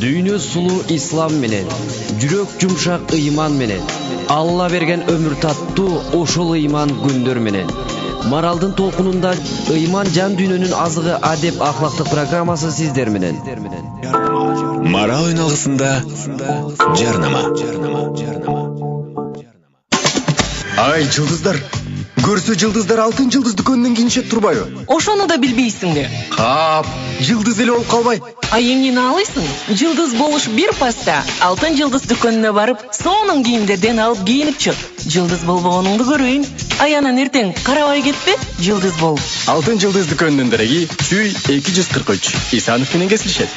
Дүйнө сулуу ислам менен, жүрөк жумшак ыйман менен, Алла берген өмүр таттуу ошол ыйман күндөр менен. Маралдын толкунунда ыйман жан дүйнөнүн азыгы адеп ахлактык программасы сиздер менен. Марал үналгысында жарнама. Ай, жылдыздар. Көрсө жылдыздар алтын жылдыз дүкөнүнөн кийинишет турбайбы? Ошону да билбейсиңби? Кап, жылдыз эле болуп калбай. А эмнени алыйсың? Жылдыз болуш бир паста. Алтын жылдыз дүкөнүнө барып, сонун кийимдерден алып кийинип чык. Жылдыз болбогонуңду көрөйүн. Аянан эртең карабай кетпе, жылдыз бол. Алтын жылдыз дүкөнүнүн дареги Сүй 243. Исанов менен кесилишет.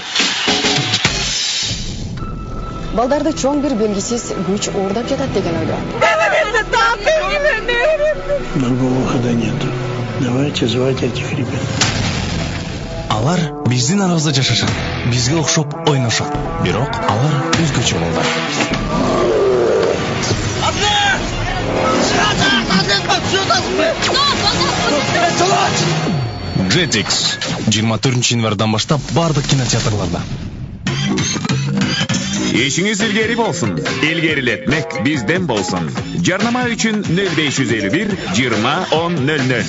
Балдарды чоң бир белгисиз күч оордап жатат деген ойдо. Другого выхода нету. Давайте звать этих ребят. Алар биздин арабызда жашашат, бизге окшоп ойношот. Бирок алар өзгөчө балдар. Jetix 24 январдан баштап бардык кинотеатрларда. Ишиңиз илгери болсун. Илгерилетмек бизден болсун. Жарнама үчүн 0551 20 10 00.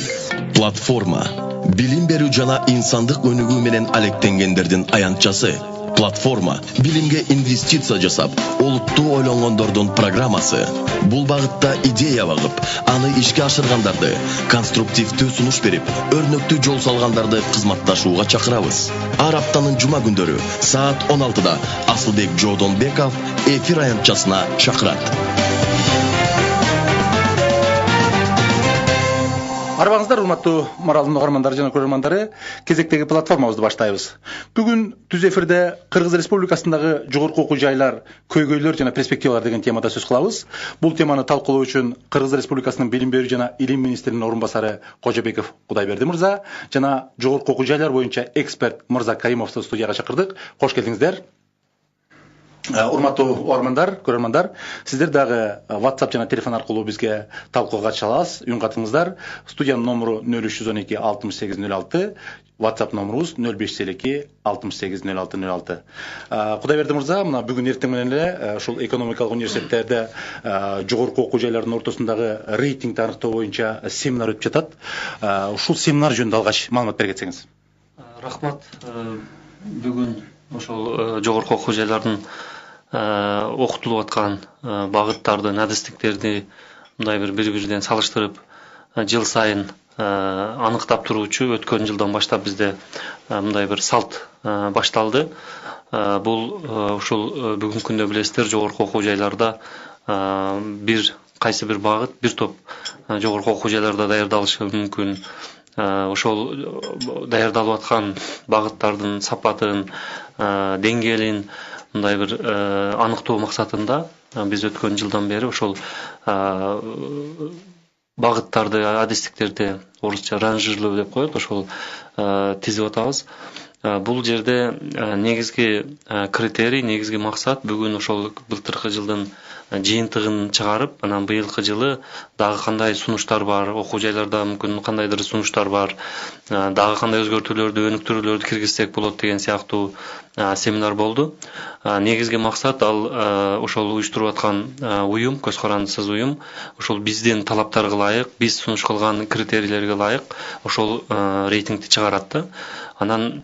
Платформа. Билим берүү жана инсандык өнүгүү менен алектенгендердин аянтчасы. Платформа. Билимге инвестиция жасап, олуттуу ойлонгондордун программасы. Бул багытта идея багып, аны ишке ашыргандарды, конструктивдүү сунуш берип, өрнөктүү жол салгандарды кызматташууга чакырабыз. Ар аптанын жума күндөрү саат 16-да Асылбек Жодонбеков эфир аянтчасына чакырат. Арбаңыздар, урматтуу Маралдын угармандары жана көрөрмандары, кезектеги платформабызды баштайбыз. Бүгүн түз эфирде Кыргыз Республикасындагы жогорку окуу жайлар, көйгөйлөр жана перспективалар деген темада сөз кылабыз. Бул теманы талкуулоо үчүн Кыргыз Республикасынын билим берүү жана илим министринин орун басары Кожобеков Кудайберди мырза жана жогорку окуу жайлар боюнча эксперт Мырза Каримовду студияга чакырдык. Кош келдиңиздер. Урматтуу угармандар, көрөрмандар, сиздер дагы WhatsApp жана телефон аркылуу бизге талкууга катыша аласыз. Үн катыңыздар. Студиянын номеру 0312 6806, WhatsApp номерубуз 0552 680606. Кудайберди мырза, мына бүгүн эртең менен эле ушул экономикалык университеттерде жогорку окуу жайлардын ортосундагы рейтингди аныктоо боюнча семинар өтүп жатат. Ушул семинар жөнүндө алгач маалымат бере кетсеңиз. Рахмат. Бүгүн ошол жогорку окуу жайлардын окутулуп аткан багыттардын, адистиктерди мындай бири-биринен салыштырып жыл сайын аныктап туруучу өткөн жылдан баштап бизде мындай бир салт башталды. Бул ушул бүгүнкү күндө билесиздер, жогорку окуу жайларда кайсы бир багыт, бир топ жогорку окуу жайларда даярдалышы мүмкүн. Ошол даярдалып аткан багыттардын сапатын, деңгээлин мындай бир аныктоо максатында биз өткөн жылдан бери ошол багыттарды, адистиктерди орусча ранжирлөө деп коет, ошол тизип атабыз. Бул жерде негизги критерий, негизги максат бүгүн ошол былтыркы жылдын жыйынтыгын чыгарып, анан быйылкы жылы дагы кандай сунуштар бар, окуу жайларда мүмкүн кандайдыр сунуштар бар, дагы кандай өзгөртүүлөрдү, өнүктүрүүлөрдү киргизсек болот деген сыяктуу семинар болду. Негизги максат ал ошол уюштуруп аткан уюм, көз карандысыз уюм, ошол биздин талаптарга ылайык, биз сунуш кылган критерийлерге ылайык ошол рейтингди чыгарат да. Анан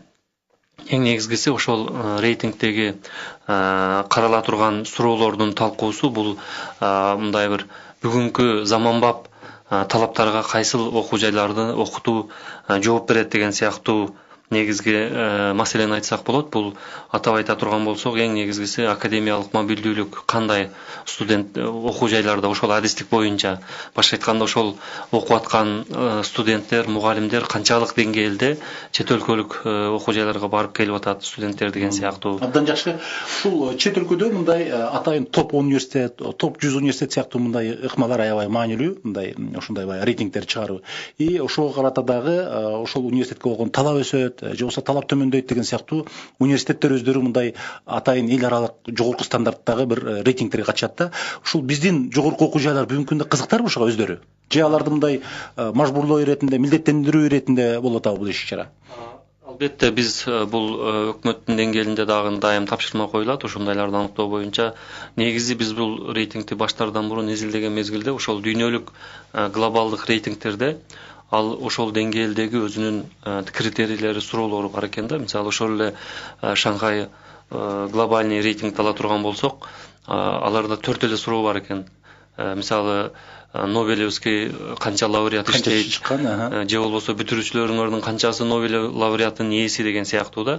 эң негизгиси ошол рейтингдеги карала турган суроолордун талкуусу. Бул мындай бир бүгүнкү заманбап талаптарга кайсыл окуу жайларды окутуу жооп берет деген сыяктуу негизги маселени айтсак болот. Бул атап айта турган болсок, эң негизгиси академиялык мобилдүүлүк кандай студент окуу жайларда ошол адистик боюнча, башка айтканда ошол окуп аткан студенттер, мугалимдер канчалык деңгээлде чет өлкөлүк окуу жайларга барып келип атат студенттер деген сыяктуу. Абдан жакшы. Ушул чет өлкөдө мындай атайын топ университет, топ 100 университет сыяктуу мындай ыкмалар аябай маанилүү, мындай ошондой рейтингдер чыгаруу. И ошого карата дагы ошол университетке болгон талап өсөт, же болбосо талап төмөндөйт деген сыяктуу университеттер өздөрү мындай атайын эл аралык жогорку стандарттагы бир рейтингтерге катышат да. Ушул биздин жогорку окуу жайлар бүгүнкү күндө кызыктарбы ушуга өздөрү? Же аларды мындай мажбурлоо иретинде, милдеттендирүү иретинде болуп атабы бул иш-чара? Албетте биз бул өкмөттүн деңгээлинде дагы дайым тапшырма коюлат ошондойлорду аныктоо боюнча. Негизи биз бул рейтингти баштаардан мурун изилдеген мезгилде ошол дүйнөлүк глобалдык рейтингтерде ал ошол деңгээлдеги өзүнүн критерийлери, суроолору бар экен да. Мисалы ошол эле Шанхай глобальный рейтингди ала турган болсок, аларда 4 эле суроо бар экен. Мисалы Нобелевский канча лауреат иштейт, же болбосо бүтүрүүчүлөрүңөрдүн канчасы Нобель лауреатынын ээси деген сыяктуу да.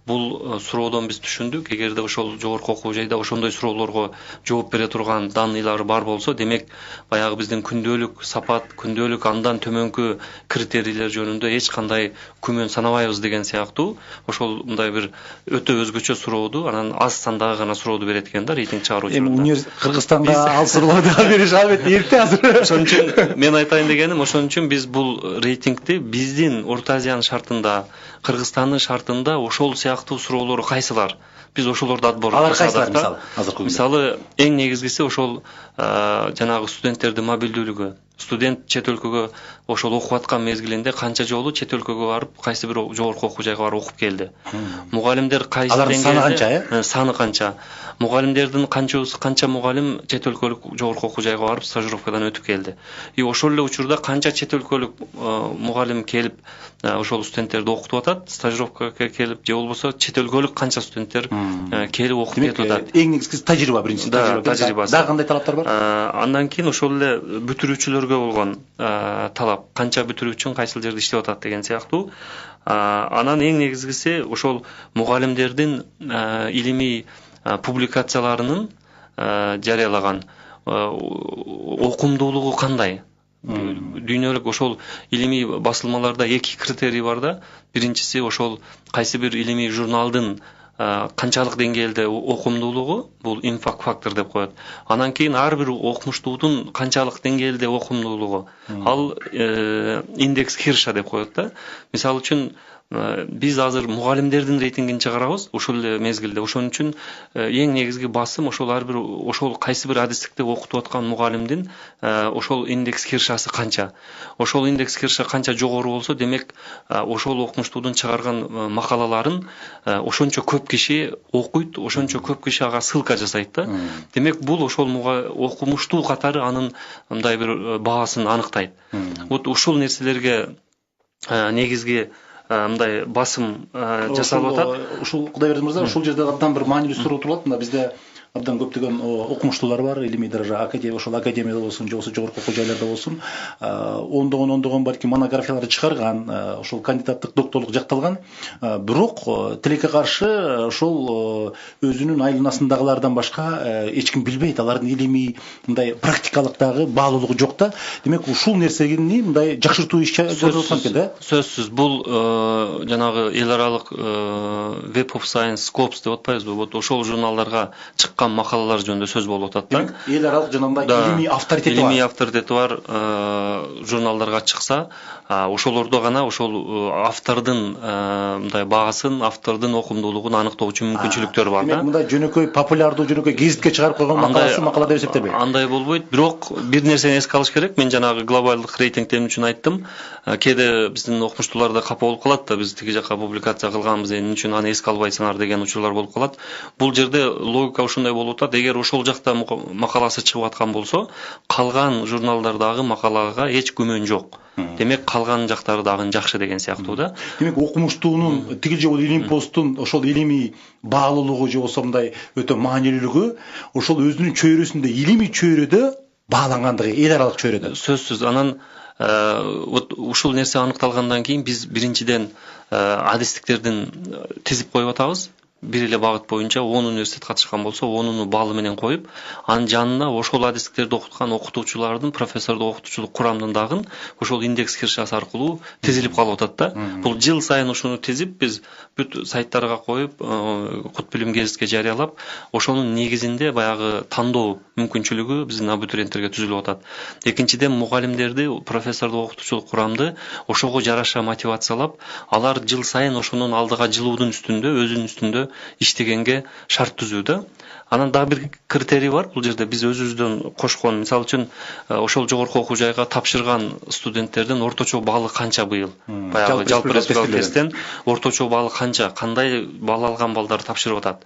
Бул суроодон биз түшүндүк, эгерде ошол жогорку окуу жайда ошондой суроолорго жооп бере турган данныйлар бар болсо, демек баягы биздин күндөлүк сапат, күндөлүк андан төмөнкү критерийлер жөнүндө эч кандай күмөн санабайбыз деген сыяктуу. Ошол мындай бир өтө өзгөчө сурооду, анан аз сандагы гана сурооду берет экен да рейтинг чыгаруучулар. Кыргызстанга ал суроолорду бериш албетте эрте азыр. Ошон үчүн мен айтайын дегеним, ошон үчүн биз бул рейтингти биздин Орто Азиянын шартында, Кыргызстандын шартында ошол сыяктуу суроолор кайсылар? Биз ошолорду отбор кайсылар мисалы? Азыркы мисалы эң негизгиси ошол жанагы студенттердин мобилдүүлүгү. Студент чет өлкөгө ошол окуп аткан мезгилинде канча жолу чет өлкөгө барып, кайсы бир жогорку окуу жайга барып окуп келди. Мугалимдер кайсы деңгээлде? Саны канча? Мугалимдердин канча мугалим чет өлкөлүк жогорку окуу жайга барып стажировкадан өтүп келди. И ошол эле учурда канча чет өлкөлүк мугалим келип ошол студенттерди окутуп атат, стажировкага келип, же болбосо чет өлкөлүк канча студенттер келип окуп кетип атат. Эң негизгиси тажрыйба биринчи. Тажрыйба. Дагы кандай талаптар бар? Андан кийин ошол эле бүтүрүүчүлөргө болгон талап, канча бүтүрүүчүн кайсыл жерде иштеп атат деген сыяктуу. Анан эң негизгиси ошол мугалимдердин илимий публикацияларынын жарыялаган окумдуулугу кандай? Дүйнөлүк ошол илимий басылмаларда эки критерий бар да. Биринчиси ошол кайсы бир илимий журналдын канчалык деңгээлде окумдуулугу, бул импакт фактор деп коет. Анан кийин ар бир окумуштуудун канчалык деңгээлде окумдуулугу, ал индекс Хирша деп коет да. Мисалы үчүн биз азыр мугалимдердин рейтингин чыгарабыз ошол эле мезгилде. Ошон үчүн эң негизги басым ошол ар бир ошол кайсы бир адистикти окутуп аткан мугалимдин ошол индекс Хиршасы канча. Ошол индекс Хирша канча жогору болсо, демек ошол окумуштуудун чыгарган макалаларын ошончо көп киши окуйт, ошончо көп киши ага ссылка жасайт да. Демек бул ошол окумуштуу катары анын мындай бир баасын аныктайт. Вот ушул нерселерге негизги мындай басым жасалып атат. Ушул Кудайберди мырза, ушул жерде абдан бир маанилүү суроо турат. Мында бизде абдан көптөгөн окумуштуулар бар, илимий даража ошол академияда болсун, же болбосо жогорку окуу жайларда болсун, ондогон балки монографияларды чыгарган, ошол кандидаттык, докторлук жакталган, бирок тилекке каршы ошол өзүнүн айланасындагылардан башка эч ким билбейт, алардын илимий мындай практикалык дагы баалуулугу жок да. Демек ушул нерсени мындай жакшыртуу иш көрүлөт экен да. Сөзсүз бул жанагы эл аралык Web of Science Scopes деп атпайбызбы? Вот ошол журналдарга чыккан макалалар жөнүндө сөз болуп атат да. Эл аралык жанагындай илимий авторитети бар. Илимий авторитети бар журналдарга чыкса, ошолордо гана ошол автордун мындай баасын, автордун окумдуулугун аныктоо үчүн мүмкүнчүлүктөр бар да. Демек мындай жөнөкөй популярдуу, жөнөкөй гезитке чыгарып койгон макаласы макала деп эсептелбейт. Андай болбойт, бирок бир нерсени эске алыш керек. Мен жанагы глобалдык рейтингтер үчүн айттым. Кээде биздин окумуштуулар да капа болуп калат да, биз тиги жакка публикация кылганбыз, эмне үчүн аны эске албайсыңар деген учурлар болуп калат. Бул жерде логика ушундай болуп атат. Эгер ошол жакта макаласы чыгып аткан болсо, калган журналдардагы макалага эч күмөн жок. Демек калган жактары дагы жакшы деген сыяктуу да. Демек окумуштуунун тигил же Илимпостун ошол илимий баалуулугу же болсо мындай өтө маанилүүлүгү ошол өзүнүн чөйрөсүндө, илимий чөйрөдө баалангандыгы, эл аралык чөйрөдө. Сөзсүз. Анан вот ушул нерсе аныкталгандан кийин биз биринчиден адистиктердин тизип коюп атабыз. Бир эле багыт боюнча 10 университет катышкан болсо, 10-уну баалы менен коюп, анын жанына ошол адистиктерди окуткан окутуучулардын, профессордук окутуучулук курамдын дагы ошол индекс Хиршасы аркылуу тизилип калып атат да. Бул жыл сайын ушуну тизип биз бүт сайттарга коюп, Кут билим гезитке жарыялап, ошонун негизинде баягы тандоо мүмкүнчүлүгү биздин абитуриенттерге түзүлүп атат. Экинчиден мугалимдерди, профессордук окутуучулук курамды ошого жараша мотивациялап, алар жыл сайын ошонун алдыга жылуудун үстүндө, өзүнүн үстүндө иштегенге шарт түзүүдө. Анан дагы бир критерий бар. Бул жерде биз өзүбүздөн кошкон, мисалы үчүн, ошол жогорку окуу жайга тапшырган студенттердин орточо баалы канча быйыл? Баягы жалпы республикалык тесттен орточо баалы канча? Кандай балл алган балдар тапшырып атат?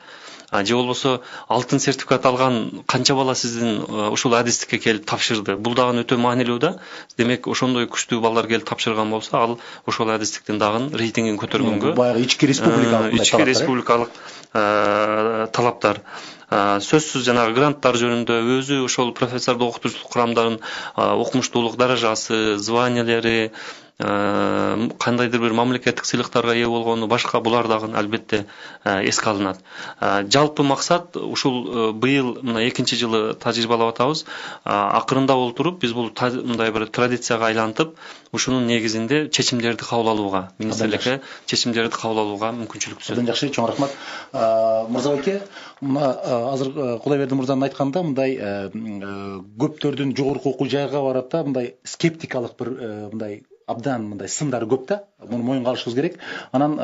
Же болбосо алтын сертификат алган канча бала сиздин ушул адистикке келип тапшырды? Бул дагы өтө маанилүү да. Демек, ошондой күчтүү балдар келип тапшырган болсо, ал ошол адистиктин дагы рейтингин көтөргөнгө баягы ички республикалык талаптар. Сөзсүз жанагы гранттар жөнүндө өзү ошол профессордук окутуучулук курамдарын окумуштуулук даражасы, званиялери, кандайдыр бир мамлекеттик сыйлыктарга ээ болгону, башка булар дагы албетте эске алынат. Жалпы максат ушул быйыл мына экинчи жылы тажрыйбалап атабыз. Акырындап олтуруп биз бул мындай бир традицияга айлантып, ушунун негизинде чечимдерди кабыл алууга, министрликке чечимдерди кабыл алууга мүмкүнчүлүк түзөт. Абдан жакшы, чоң рахмат. Мырзабеке, мына азыр Кудайберди мырзанын айтканда, мындай көптөрдүн жогорку окуу жайга барат да, мындай скептикалык бир мындай абдан мындай сындар көп да, муну моюнга алышыбыз керек. Анан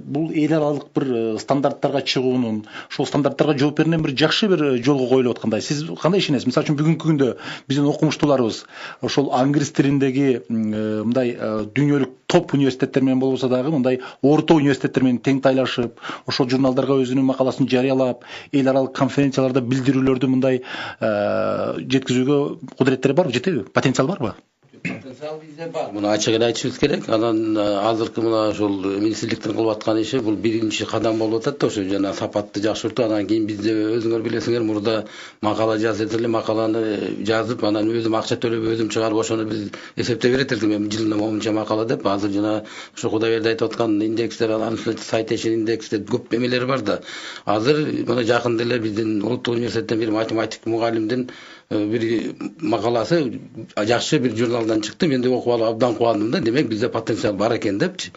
бул эл аралык бир стандарттарга чыгуунун, ошол стандарттарга жооп берген бир жакшы бир жолго коюлуп аткандай. Сиз кандай ишенесиз? Мисалы үчүн бүгүнкү күндө биздин окумуштууларыбыз ошол англис тилиндеги мындай дүйнөлүк топ университеттер менен болбосо дагы мындай орто университеттер менен тең тайлашып, ошол журналдарга өзүнүн макаласын жарыялап, эл аралык конференцияларда билдирүүлөрдү мындай жеткизүүгө кудуреттери барбы, жетеби? Потенциал барбы? Потенциал бизде бар. Муну ачык эле айтышыбыз керек. Анан азыркы мына ошол министрликтин кылып аткан иши бул биринчи кадам болуп атат да, ошо жана сапатты жакшыртуу. Анан кийин бизде өзүңөр билесиңер, мурда макала жазып эле макаланы жазып, анан өзүм акча төлөп өзүм чыгарып ошону биз эсептеп берет элдик. Мен жылына 10 макала деп, азыр жана ошо Кудайберди айтып аткан индекстер, анан citation индекс деп көп эмелер бар да. Азыр мына жакында эле биздин улуттук университеттен бир математик мугалимдин bir makalası жакшы bir jurnaldan çıktı. Ben de okup alıp abdan kuvandым да. Demek bizde potansiyel бар экен депчи.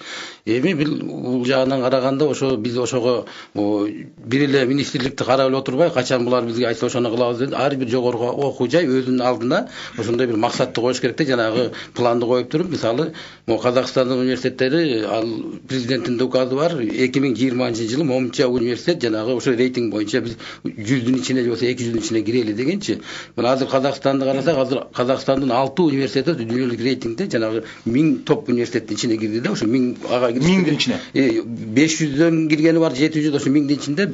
Эми бул жагынан караганда ошо биз ошого бир эле министрликти карап эле отурбай, качан булар бизге айтса ошону кылабыз деп, ар бир жогорку окуу жай өзүнүн алдына ошондой бир максатты коюш керек да, жанагы планды коюп туруп, мисалы, Казакстандын университеттери, ал президенттин указы бар, 2020-жылы Момча университет жанагы ошо рейтинг боюнча биз 100'ün içine же болсо 200'ün içine кирели дегенчи. Азыр Казакстанды карасак, азыр Казакстандын 6 университети дүйнөлүк рейтингде жанагы 1000 топ университеттин ичине кирди да, ошо 1000 ага 1000'din içine. 500'дөн киргени бар, 700, ошо 1000'din içinde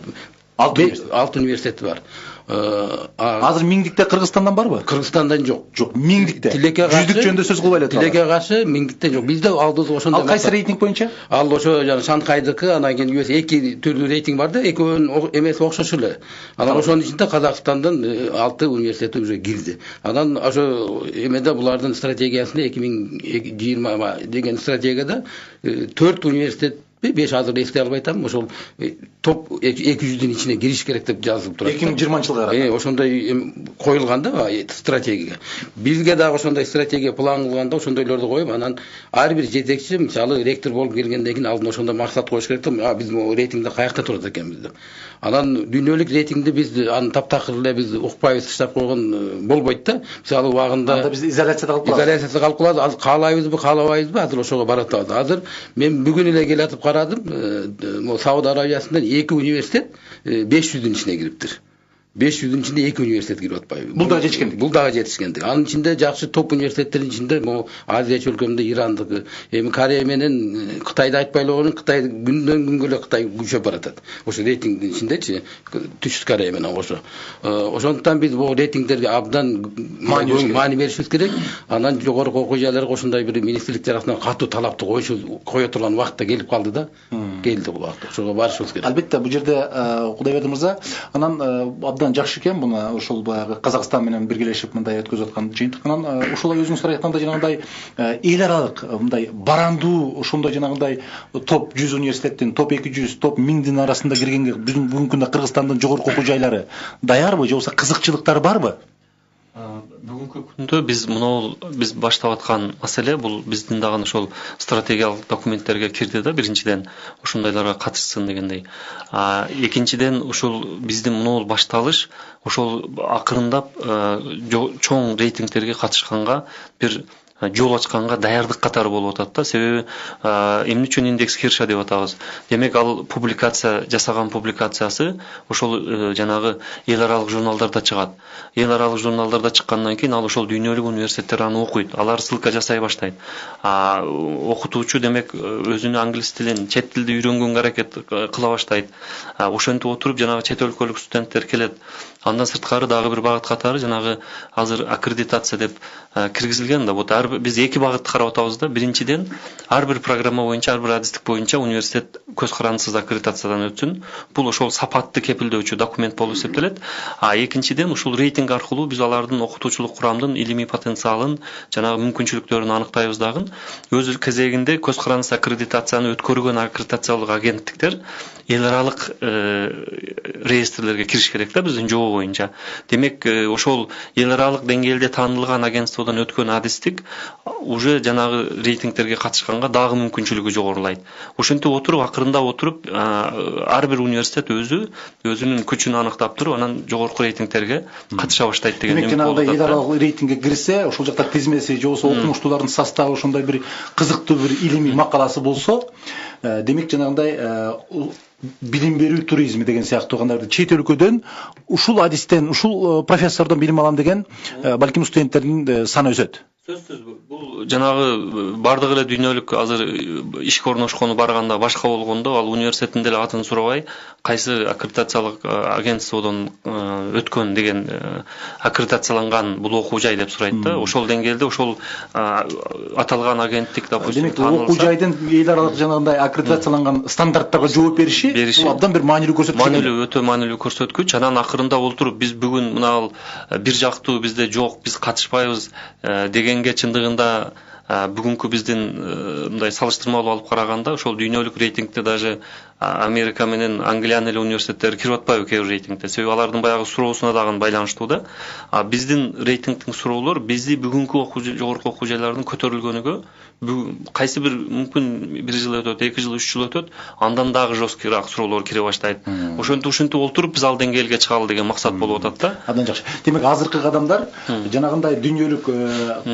6 университети бар. Азыр 1000'дикте Кыргызстандан барбы? Кыргызстандан жок. Жок, 1000'дикте. Жүздүк жөнүндө сөз кылбай эле туралы. Тилекке каршы 1000'дикте жок. Бизде алдыбыз ошондой. Ал кайсы рейтинг боюнча? Ал ошо жана Шанхайдыкы, анан кийин US эки түрлүү рейтинг бар да, экөөнүн эмеси окшош эле. Анан ошонун ичинде Казакстандын 6 университети уже кирди. Анан ошо эмеде булардын стратегиясында 2020 деген стратегияда 4 университет 5 азыр эске албай атам, ошол топ 200'dün içine giriş керек деп жазылып турат. 2020-жылга карата. Ошондой коюлган да стратегия. Бизге дагы ошондой стратегия план кылганда ошондойлорду коюп, анан ар бир жетекчи, мисалы, ректор болуп келгенден кийин алдын ошондой максат коюш керек да, биз рейтингде каякта турат экенбиз деп. Анан дүйнөлүк рейтингди биз аны таптакыр эле биз укпайбыз, таштап койгон болбойт да. Мисалы, убагында анда биз изоляцияда калып калабыз. Изоляцияда калып калабыз. Азыр каалайбызбы, каалабайбызбы, азыр ошого баратабыз. Азыр мен бүгүн эле келатып карадым, Сауд Арабиясынан 2 университет 500'ün içine кириптир. 500'ün içinde 2 университет кирип атпайбы. Бул дагы жетишкендик. Бул дагы жетишкендик. Анын ичинде жакшы топ университеттердин ичинде Азия чөлкөмүндө Ирандыкы, эми Корея менен Кытайды айтпай эле койгон, Кытай күндөн күнгө эле Кытай күчөп баратат. Ошо рейтингдин ичиндечи, Түштүк Корея менен кошо. Ошондуктан биз бул рейтингдерге абдан маани беришибиз керек. Анан жогорку окуу жайларга ошондой бир министрлик тарапынан катуу талапты кое турган убакытта келип калды да. Келди бул убакытта. Ошого барышыбыз керек. Албетте, бул жерде Кудайберди мырза, анан абдан жакшы экен муну ошол баягы Казакстан менен биргелешип мындай өткөзүп аткан жыйынтык. Анан ошол өзүңүз айткандай жанагындай эл аралык мындай барандуу ошондой жанагындай топ 100 университеттин, топ 200, топ 1000'дин арасында киргенге биздин бүгүнкү күндө Кыргызстандын жогорку окуу жайлары даярбы же болбосо кызыкчылыктары барбы? Бүгүнкү күндө биз баштап аткан маселе бул биздин дагы ошол стратегиялык документтерге кирди да, биринчиден ошондойлорго катышсын дегендей. Экинчиден ушул биздин монол башталыш ошол акырындап чоң рейтингтерге катышканга бир жол ачканга даярдык катары болуп атат да. Себеби эмне үчүн индекс Хирша деп атабыз? Демек ал публикация жасаган публикациясы ошол жанагы эл аралык журналдарда чыгат. Эл аралык журналдарда чыккандан кийин ал ошол дүйнөлүк университеттер аны окуйт. Алар ссылка жасай баштайт. Окутуучу демек өзүнүн англис тилин, чет тилди үйрөнгөнгө аракет кыла баштайт. Ошентип отуруп жанагы чет өлкөлүк студенттер келет. Андан сырткары дагы бир багыт катары жанагы азыр аккредитация деп киргизилген да. Вот биз эки багытты карап атабыз да. Биринчиден ар бир программа боюнча, ар бир адистик боюнча университет көз карандысыз аккредитациядан өтсүн. Бул ошол сапатты кепилдөөчү документ болуп эсептелет. Экинчиден ушул рейтинг аркылуу биз алардын окутуучулук курамдын илимий потенциалын, жанагы мүмкүнчүлүктөрүн аныктайбыз дагы. Өз кезегинде көз карандысыз аккредитацияны өткөргөн аккредитациялык агенттиктер эл аралык реестрлерге кириш керек да биздин жобо боюнча. Демек ошол эл аралык деңгээлде таанылган агентстводон өткөн адистик уже жанагы рейтингтерге катышканга дагы мүмкүнчүлүгү жогорулайт. Ошентип отуруп, акырындап отуруп, ар бир университет өзүнүн күчүн аныктап туруп, анан жогорку рейтингтерге катыша баштайт деген үмүт болуп атат. Эл аралык рейтингге кирсе, ошол жакта тизмеси же болбосо окумуштуулардын составы ошондой бир кызыктуу бир илимий макаласы болсо, демек жанагындай билим берүү туризми деген сыяктуу кандайдыр чет өлкөдөн ушул адистен, ушул профессордон билим алам деген балким студенттердин саны өсөт. Сөзсүз бул жанагы бардык эле дүйнөлүк азыр ишке орношкону барганда башка болгондо ал университеттин деле атын сурабай кайсы аккредитациялык агентстводон өткөн деген аккредитацияланган бул окуу жай деп сурайт да. Ошол деңгээлде ошол аталган агенттик допустим демек окуу жайдын эл аралык жанагындай аккредитацияланган стандарттарга жооп бериши бул абдан бир маанилүү көрсөткүч. Маанилүү, өтө маанилүү көрсөткүч. Анан акырындап олтуруп биз бүгүн мына бир жактуу бизде жок, биз катышпайбыз дегенге чындыгында бүгүнкү биздин мындай салыштырмалуу алып караганда ошол дүйнөлүк рейтингде даже Америка менен Англиянын эле университеттери кирип атпайбы кээ бир рейтингде. Себеби алардын баягы суроосуна дагы байланыштуу да. Биздин рейтингдин суроолор бизди бүгүнкү жогорку окуу жайлардын көтөрүлгөнүгө кайсы бир мүмкүн 1 жыл өтөт, 2 жыл, 3 жыл өтөт, андан дагы жесткираак суроолор кире баштайт. Ошентип олтуруп биз ал деңгээлге чыгалы деген максат болуп атат да. Абдан жакшы. Демек азыркы кадамдар жанагындай дүйнөлүк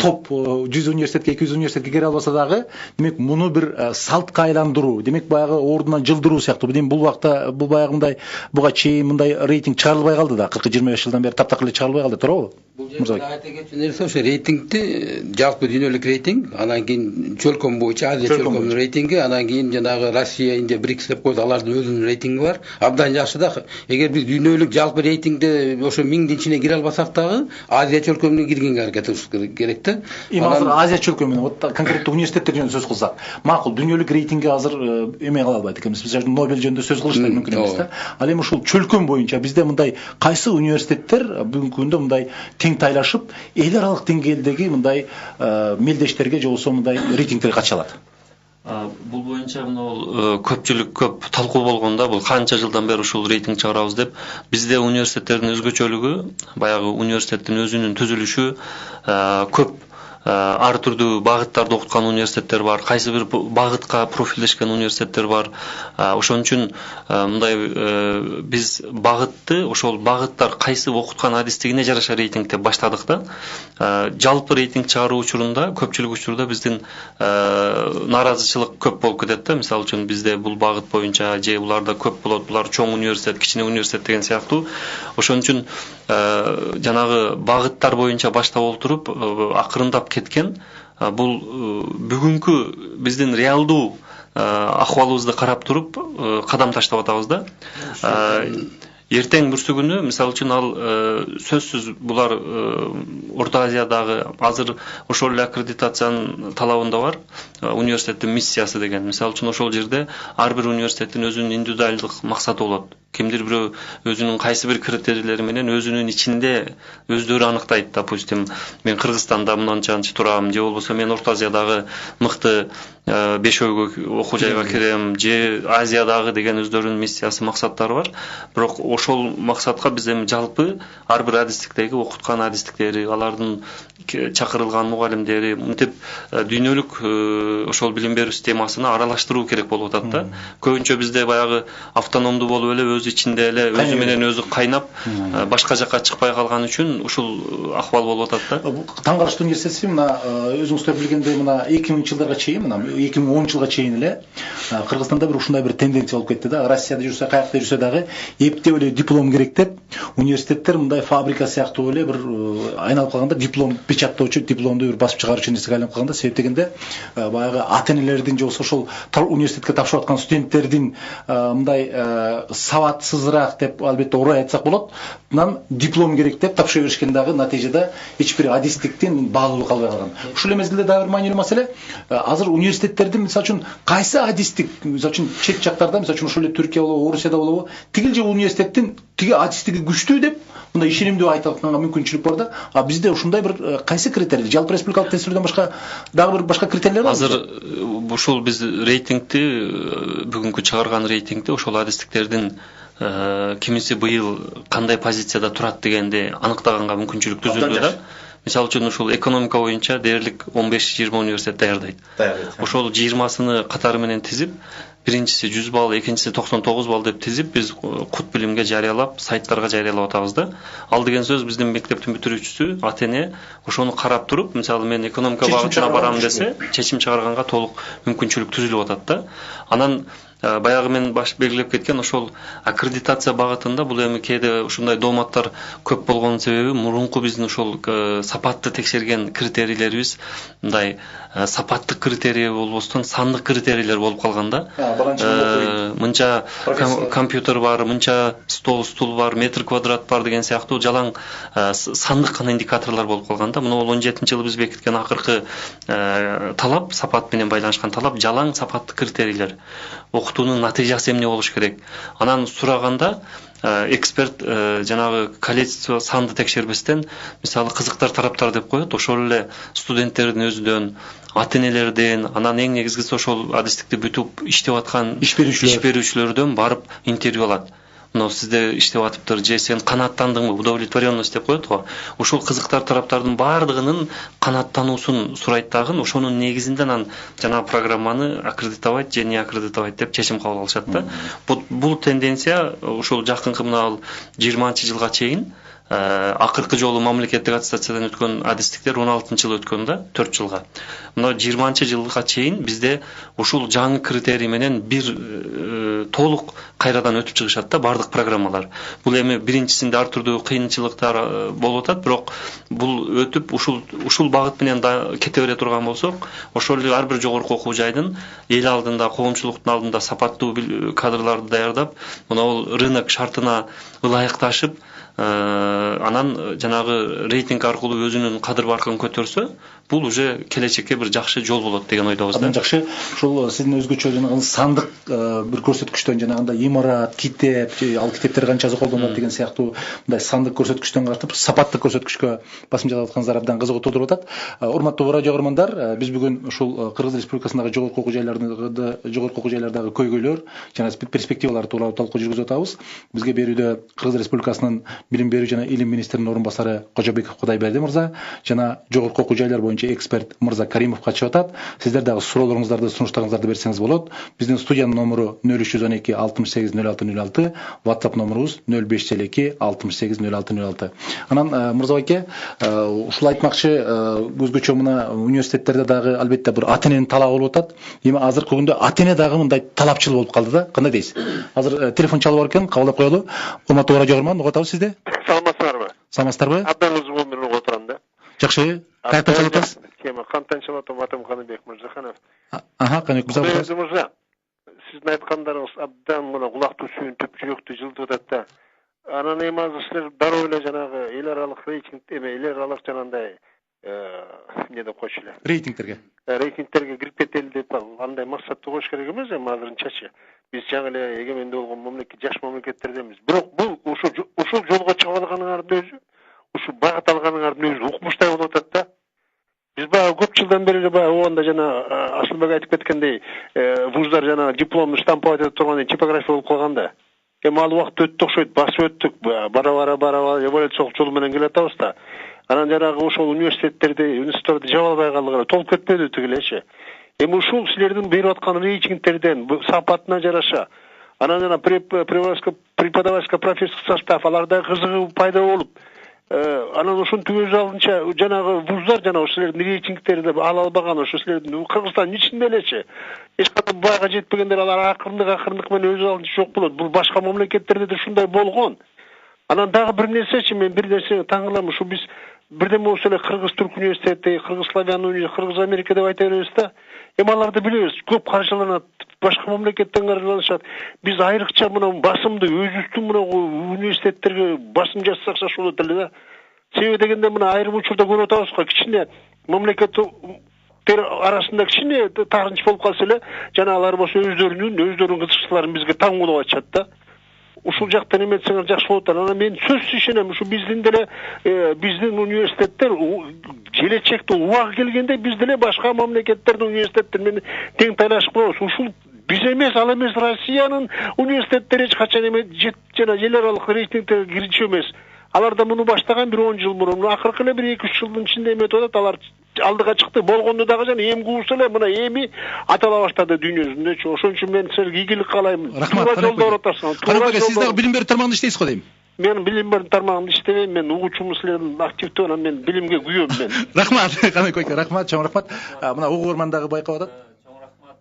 топ 100 университетке, 200 университетке кире албаса дагы, демек муну бир салтка айландыруу, демек баягы ордунан жылдыруу сыяктуу. Бул убакта бул баягындай буга чейин мындай рейтинг чыгарылбай калды да. 40-25 жылдан бери таптакыр эле чыгарылбай калды, туурабы? Бул жерде айта кетчү нерсе ошо рейтингти жалпы дүйнөлүк рейтинг, анан кийин чөлкөм боюнча Азия чөлкөмүнүн рейтинги, анан кийин жанагы Россия, Индия, БРИКС деп коет, алардын өзүнүн рейтинги бар. Абдан жакшы да. Эгер биз дүйнөлүк жалпы рейтингде ошо 1000дин ичине кире албасак дагы, Азия чөлкөмүнө киргенге аракет кылыш керек да. Эми азыр Азия чөлкөмүнө, вот конкреттүү университеттер жөнүндө сөз кылсак, макул дүйнөлүк рейтингге азыр эме кыла албайт экенбиз. Биз Нобель жөнүндө сөз кылыш да мүмкүн эмес да. Ал эми ушул чөлкөм боюнча бизде мындай кайсы университеттер бүгүнкү күндө мындай тең тайлашып, эл аралык деңгээлдеги мындай мелдештерге же болбосо мындай рейтингтерге катыша алат? Бул боюнча мына көпчүлүк көп талкуу болгондо бул канча жылдан бери ушул рейтинг чыгарабыз деп, бизде университеттердин өзгөчөлүгү баягы университеттин өзүнүн түзүлүшү көп ар түрдүү багыттарды окуткан университеттер бар, кайсы бир багытка профилдешкен университеттер бар. Ошон үчүн мындай биз багытты, ошол багыттар кайсы окуткан адистигине жараша рейтингде баштадык да. Жалпы рейтинг чыгаруу учурунда көпчүлүк учурда биздин нааразычылык көп болуп кетет да. Мисалы үчүн бизде бул багыт боюнча же буларда көп болот, булар чоң университет, кичине университет деген сыяктуу. Ошон үчүн жанагы багыттар боюнча баштап олтуруп акырындап кеткен. Бул бүгүнкү биздин реалдуу акыбалыбызды карап туруп кадам таштап атабыз да. Эртең бүрсүгүнү мисалы үчүн ал сөзсүз булар Орто Азиядагы азыр ошол эле аккредитациянын талабында бар университеттин миссиясы деген. Мисалы үчүн ошол жерде ар бир университеттин өзүнүн индивидуалдык максаты болот. Кимдир бирөө өзүнүн кайсы бир критерийлери менен өзүнүн ичинде өздөрү аныктайт. Допустим, мен Кыргызстанда мынанчанчы турам, же болбосо мен Орто Азиядагы мыкты 5 окуу жайга кирем, же Азиядагы деген өздөрүнүн миссиясы, максаттары бар. Бирок ошол максатка биз эми жалпы ар бир адистиктеги окуткан адистиктери, алардын чакырылган мугалимдери мынтип дүйнөлүк ошол билим берүү системасына аралаштыруу керек болуп атат да. Көбүнчө бизде баягы автономдуу болуп эле өз ичинде эле өзү менен өзү кайнап башка жакка чыкпай калган үчүн ушул акыбал болуп атат да. Таң караштуу университети мына өзүңүздөр билгендей мына 2000-жылдарга чейин мына 2010-жылга чейин эле Кыргызстанда бир ушундай бир тенденция болуп кетти да. Россияда жүрсө, каякта жүрсө дагы эптеп эле диплом керек деп университеттер мындай фабрика сыяктуу эле бир айналып калганда диплом печаттоочу, дипломду бир басып чыгаруучу нерсеге айланып калганда, себеп дегенде баягы ата-энелердин же болбосо ошол университетке тапшырып аткан студенттердин мындай сабатсызыраак деп албетте орой айтсак болот, мынан диплом керек деп тапшыра беришкен дагы натыйжада эч бир адистиктин баалуулугу калбай калган. Ушул мезгилде дагы бир маанилүү маселе, азыр университеттердин мисалы үчүн кайсы адистик, мисалы үчүн чет жактарда, мисалы үчүн ошол эле Түркия болобу, Орусияда болобу, тигил же университеттин тиги адистиги күчтүү деп мындай ишенимдүү айтып атканга мүмкүнчүлүк бар да. А бизде ушундай бир кайсы критерий, жалпы республикалык тестирүүдөн башка дагы бир башка критерийлер бар? Азыр ушул биз рейтингти, бүгүнкү чыгарган рейтингти ошол адистиктердин кимиси быйыл кандай позицияда турат дегенди аныктаганга мүмкүнчүлүк түзүлдү да. Мисалы үчүн ушул экономика боюнча дээрлик 15-20 университет даярдайт. Ошол 20-сыны катары менен тизип, биринчиси 100 балл, экинчиси 99 балл деп тизип, биз кут билимге жарыялап, сайттарга жарыялап атабыз да. Ал деген сөз биздин мектептин бүтүрүүчүсү, ата-эне ошону карап туруп, мисалы мен экономика багытына барам десе, чечим чыгарганга толук мүмкүнчүлүк түзүлүп атат да. Анан баягы мен белгилеп кеткен ошол аккредитация багытында бул эми кээде ушундай дооматтар көп болгонун себеби мурунку биздин ошол сапатты текшерген критерийлерибиз мындай сапаттык критерий болбостон сандык критерийлер болуп калган да. Мынча компьютер бар, мынча стул бар, метр квадрат бар деген сыяктуу жалаң сандык гана индикаторлор болуп калган да. Мына 17-жылы биз бекиткен акыркы талап, сапат менен байланышкан талап жалаң сапаттык критерийлер. Окутуунун натыйжасы эмне болуш керек? Анан сураганда эксперт жанагы количество санды текшербестен, мисалы кызыктар тараптар деп коет, ошол эле студенттердин өзүдөн, ата-энелерден, анан эң негизгиси ошол адистикти бүтүп иштеп аткан иш берүүчүлөрдөн барып интервью алат. Мына сизде иштеп атыптыр, же сен канааттандыңбы, удовлетворенность деп коет го. Ушул кызыктар тараптардын баардыгынын канааттануусун сурайт дагы, ошонун негизинде анан жанагы программаны аккредитовать же не аккредитовать деп чечим кабыл алышат да. Бул тенденция ушул жакынкы мына 20-жылга чейин акыркы жолу мамлекеттик аттестациядан өткөн адистиктер 16-жылы өткөн да, 4 жылга. Мына 20-жылга чейин бизде ушул жаңы критерий менен бир толук кайрадан өтүп чыгышат да бардык программалар. Бул эми биринчисинде ар түрдүү кыйынчылыктар болуп атат, бирок бул өтүп ушул багыт менен кете бере турган болсок, ошол эле ар бир жогорку окуу жайдын эл алдында, коомчулуктун алдында сапаттуу кадрларды даярдап, мына бул рынок шартына ылайыкташып, анан жанагы рейтинг аркылуу өзүнүн кадыр баркын көтөрсө, бул уже келечекке бир жакшы жол болот деген ойдобуз да. Жакшы. Ушул сиздин өзгөчө жанагы сандык бир көрсөткүчтөн жанагындай имарат, китеп, ал китептер канчасы колдонулат деген сыяктуу мындай сандык көрсөткүчтөн тартып сапаттык көрсөткүчкө басым жасап атканыңыздар абдан кызыгуу туудуруп атат. Урматтуу радио көрөрмандар, биз бүгүн ушул Кыргыз Республикасындагы жогорку окуу жайлардагы көйгөйлөр жана перспективалар тууралуу талкуу жүргүзүп атабыз. Бизге берүүдө Кыргыз Республикасынын билим берүү жана илим министринин орун басары Кожобеков Кудайберди мырза жана жогорку окуу жайлар боюнча эксперт Мырза Каримов катышып атат. Сиздер дагы суроолоруңуздарды, сунуштарыңыздарды берсеңиз болот. Биздин студиянын номуру 0312 68 06 06, WhatsApp номурубуз 0552 68 06 06. Анан Мырза байке, ушул айтмакчы, өзгөчө мына университеттерде дагы албетте бир ата-эненин талабы болуп атат. Эми азыркы күндө ата-эне дагы мындай талапчыл болуп калды да. Кандай дейсиз? Азыр телефон чалып бар экен, кабылдап коелу. Урматтуу радио көрөрман, угуп атабыз сизди. Саламатсыздарбы? Саламатсыздарбы? Абдан узун менен угуп отурам да. Жакшы. Каяктан чалып атасыз? Кема кантан чалып атам, атым Каныбек Мырзаханов. Каныбек Мырза. Сиздин айткандарыңыз абдан мына кулактуу сүйүнтүп, жүрөктү жылытып атат да. Анан эми азыр силер дароо эле жанагы эл аралык рейтинг эл аралык жанагындай эмне деп койчу эле. Рейтингтерге кирип кетели деп андай максатты коюш керек эмес эми азырынчачы. Биз жаңы эле эгемендүү болгон мамлекет, жаш мамлекеттерденбиз. Бирок бул ушул жолго чыга алганыңардын өзү, ушул багыт алганыңардын өзү укмуштай болуп атат да. Биз баягы көп жылдан бери эле баягы оонда жана Асылбек айтып кеткендей, вуздар жана дипломду штамповать этип турган типография болуп калган да. Эми ал убакыт өттү окшойт, басып өттүк, бара эволюциялык жол менен келатабыз да. Анан жанагы ошол институтторду жаба албай калдыгы толуп кетпеди тигилечи. Эми ушул силердин берип аткан рейтингтерден сапатына жараша Анан жана преподавательский профессор состав аларда кызыгуу пайда болуп, анан ошонтип өз алдынча жанагы вуздар жана ошолордун рейтингтерди ала албаган, ошо силердин Кыргызстандын ичинде элечи эч кандай бага жетпегендер алар акырындык менен өз алдынча жок болот. Бул башка мамлекеттерде да ушундай болгон. Анан дагы бир нерсечи, мен бир нерсеге таң калам, ушу биз бирден болсо эле Кыргыз Түрк университети, Кыргыз Славян университети, Кыргыз Америка деп айта беребиз да. Эми аларды билебиз, көп каржыланат, башка мамлекеттен каржыланышат. Биз айрыкча мына басымды өзүбүздүн мына университеттерге басым жасасак жакшы болот эле да. Себеби дегенде мына айрым учурда көрүп атабыз го, кичине мамлекеттер арасында кичине таарынч болуп калса эле, жана алар болсо өздөрүнүн кызыкчылыктарын бизге таң кылып атышат да. Ушул жактан эметсеңер жакшы болот. Анан мен сөзсүз ишенем, ушу биздин деле биздин университеттер келечекте убагы келгенде биз деле башка мамлекеттердин университеттери менен тең тайлашып коебуз. Ушул биз эмес, ал эмес Россиянын университеттери эч качан жана эл аралык рейтингтерге кирчү эмес. Алар да муну баштаган бир 10 жыл мурун, акыркы эле бир 2-3 жылдын ичинде эметип атат. Алар алдыга чыкты, болгону дагы жана эмгүүсү эле мына эми атала баштады дүйнө жүзүндө. Ошон үчүн мен силерге ийгилик каалайм. Рахмат. Сиз дагы билим берүү тармагында иштейсиз го дейм. Мен билим берүү тармагында иштебейм, мен угуучумун, силердин активдүү, анан мен билимге күйөм мен. Рахмат, Канай койка, рахмат, чоң рахмат. Мына угуурман дагы байкап атат. Чоң рахмат.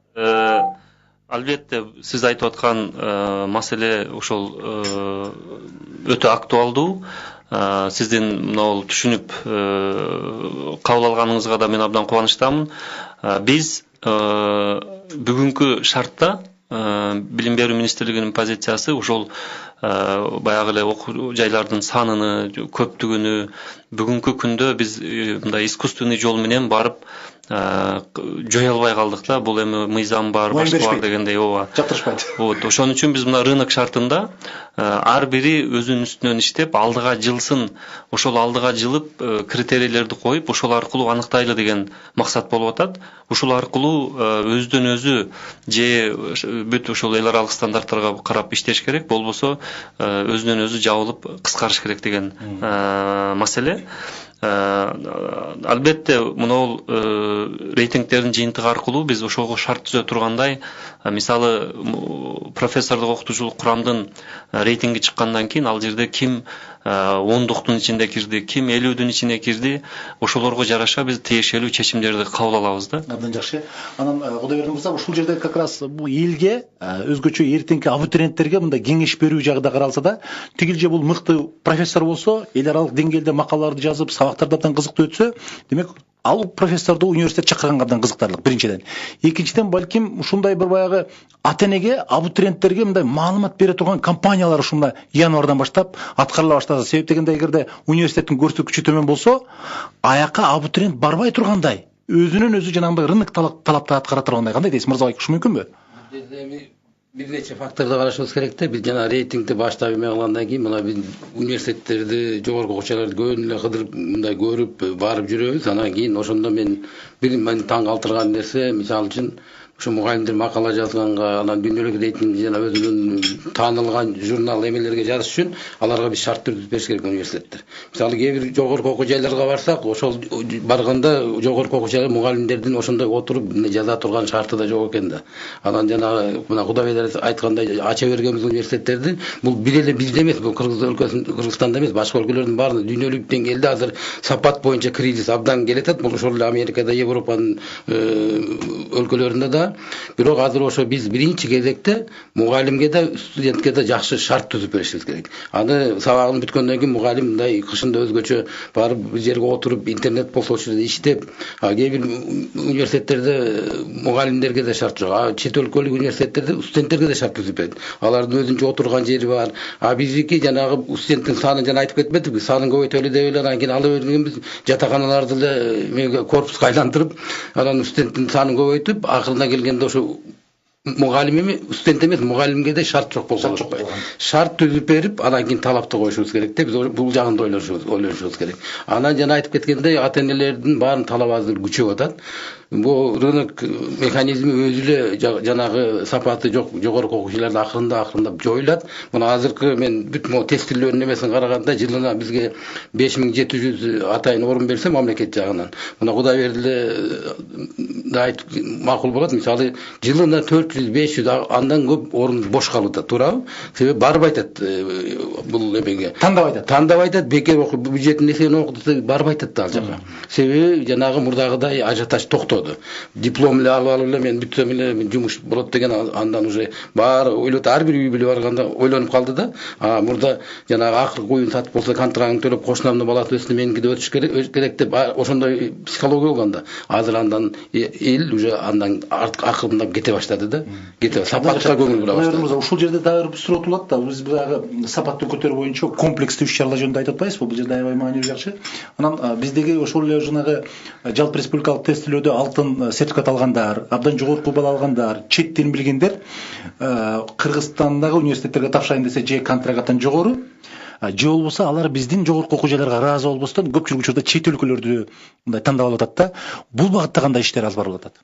Албетте, сиз айтып аткан маселе ошол өтө актуалдуу. Сиздин мына түшүнүп кабыл алганыңызга да мен абдан кубанычтамын. Биз бүгүнкү шартта билим берүү министрлигинин позициясы ошол баягы эле окуу жайлардын саныны, көптүгүнү бүгүнкү күндө биз мындай искусственный жол менен барып жой албай калдык да. Бул эми мыйзам бар, башка бар дегендей, ооба. Жаптырышпайт. Вот, ошон үчүн биз мына рынок шартында ар бири өзүнүн үстүнөн иштеп, алдыга жылсын, ошол алдыга жылып критерийлерди коюп, ошол аркылуу аныктайлы деген максат болуп атат. Ушул аркылуу өздөн өзү же бүт ошол эл аралык стандарттарга карап иштеш керек, болбосо өзүнөн өзү жабылып кыскарыш керек деген маселе. Албетте, мынау рейтингтердин жыйынтыгы аркылуу биз ошого шарт түзө тургандай, мисалы профессордук окутуучулук курамдын рейтинги чыккандан кийин ал жерде ким 10-дуктун ичинде кирди, ким 50-дүн ичине кирди, ошолорго жараша биз тиешелүү чечимдерди кабыл алабыз да. Абдан жакшы. Анан Кудайберди мырза, ушул жерде как раз бул элге, өзгөчө эртеңки абитуриенттерге мындай кеңеш берүү жагы да каралса да, тигил же бул мыкты профессор болсо, эл аралык деңгээлде макалаларды жазып, сабактарды абдан кызыктуу өтсө, демек ал профессорду университет чакырганга абдан кызыктарлык, биринчиден. Экинчиден, балким ушундай бір баягы ата-энеге, абитуриенттерге мындай маалымат бере турган компаниялар ушундай январдан баштап аткарыла баштады. Себеп дегенде, эгерде университеттин көрсөткүчү төмөн болсо, аяка абитуриент барбай тургандай, өзүнөн өзү жанагындай рынок талапты аткара тургандай, кандай дейсиз мырза, ушул мүмкүнбү? Бир нече факторду карашыбыз керек да. Биз жана рейтингди баштап эме кылгандан кийин мына биз университеттерди, жогорку окуучуларды көбүн эле кыдырып, мындай көрүп барып жүрөбүз. Анан кийин ошондо мен таң калтырган нерсе, мисалы үчүн ушу мугалимдер макала жазганга, анан дүйнөлүк рейтинг жана өзүнүн таанылган журнал эмелерге жазыш үчүн аларга биз шарт түрүп бериш керек университеттер. Мисалы кээ бир жогорку окуу жайларга барсак, ошол барганда жогорку окуу жайлар мугалимдердин ошондой отуруп жаза турган шарты да жок экен да. Анан жана мына Кудайберди айткандай ача бергенбиз университеттерди, бул бир эле бизде эмес, бул Кыргыз өлкөсүндө, Кыргызстанда эмес, башка өлкөлөрдүн баарында дүйнөлүк деңгээлде азыр сапат боюнча кризис абдан келетат. Бул ошол эле Америкада, Европанын өлкөлөрүндө да. Бирок азыр ошо биз биринчи кезекте мугалимге да, студентке да жакшы шарт түзүп беришибиз керек. Аны сабагын бүткөндөн кийин мугалим мындай кышында өзгөчө барып бир жерге отуруп, интернет болсо ошол жерде иштеп, кээ бир университеттерде мугалимдерге да шарт жок. Чет өлкөлүк университеттерде студенттерге да шарт түзүп берет. Алардын өзүнчө отурган жери бар. Биздики жанагы студенттин саны жана айтып кетмедикпи, санын көбөйтөлү деп эле анан кийин ала бергенбиз, жатаканаларды эле корпуска айлантырып, анан студенттин санын көбөйтүп, акырына келгенде ошо мугалим эми, студент эмес, мугалимге да шарт жок болсо болбойт. Шарт түзүп берип, анан кийин талапты коюшубуз керек да. Биз бул жагын да ойлонушубуз керек. Анан жана айтып кеткендей, ата-энелердин баарын талабы азыр күчөп атат. Бул рынок механизми өзү эле жанагы сапаты жок жогорку окуучуларды акырындап жоюлат. Мына азыркы мен бүт тестилөөнүн эмесин караганда жылына бизге 5700 атайын орун берсе мамлекет жагынан. Мына Кудайберди айтып макул болот. Мисалы жылына 400 400 500 андан көп орын бош калып атат, туурабы? Себеби барбай атат бул эмеге. Тандап айтат, бекер бюджеттин эсебинен окутса барбай атат ал жака. Себеби жанагы мурдагыдай ажиотаж токтоду. Диплом эле алып эле мен бүтсөм эле жумуш болот деген андан уже баары ойлоп ар бир үй бүлө барганда ойлонуп калды да. Мурда жанагы акыркы уюн сатып болсо контрагын төлөп кошунамдын баласы өссүн меники да өтүш керек деп ошондой психология болгондо. Азыр андан эл уже андан акырындап кете баштады да. Кете сапатка көңүл бура баштады. Ушул жерде дагы бир суроо туулат да. Биз баягы сапаттуу көтөрүү боюнча комплекстүү иш-чаралар жөнүндө айтып атпайбызбы? Бул жерде аябай маанилүү жакшы. Анан биздеги ошол эле жанагы жалпы республикалык тестилөөдө алтын сертификат алгандар, абдан жогорку балл алгандар, чет тилин билгендер Кыргызстандагы университеттерге тапшырайын десе же контрактан жогору, же болбосо алар биздин жогорку окуу жайларга ыраазы болбостон көпчүлүк учурда чет өлкөлөрдү мындай тандап алып атат да. Бул багытта кандай иштер алып барылып атат?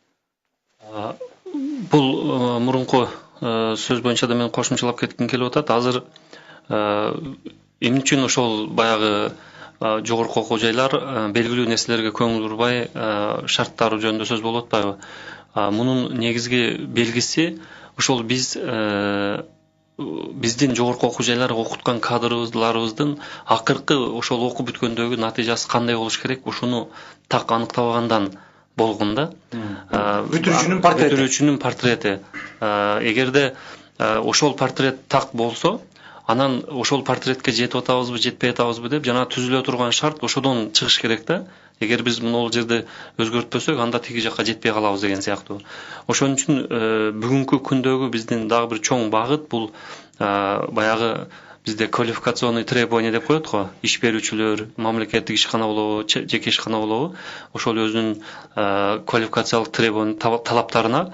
Бул мурунку сөз боюнча да мен кошумчалап кетким келип атат. Азыр эмне үчүн ошол баягы жогорку окуу жайлар белгилүү нерселерге көңүл бурбай шарттары жөнүндө сөз болуп атпайбы? Мунун негизги белгиси ошол биздин жогорку окуу жайларга окуткан кадрыбызларыбыздын акыркы ошол окуп бүткөндөгү натыйжасы кандай болуш керек, ушуну так аныктабагандан болгон да. Бүтүрүүчүнүн портрети. Эгерде ошол портрет так болсо, анан ошол портретке жетип атабызбы, жетпей атабызбы деп жана түзүлө турган шарт ошодон чыгыш керек да. Эгер биз муну жерде өзгөртпөсөк, анда тиги жакка жетпей калабыз деген сыяктуу. Ошон үчүн бүгүнкү күндөгү биздин дагы бир чоң багыт бул баягы бизде квалификационный требование деп коет го. Иш берүүчүлөр, мамлекеттик ишкана болобу, жеке ишкана болобу, ошол өзүнүн квалификациялык требование талаптарына,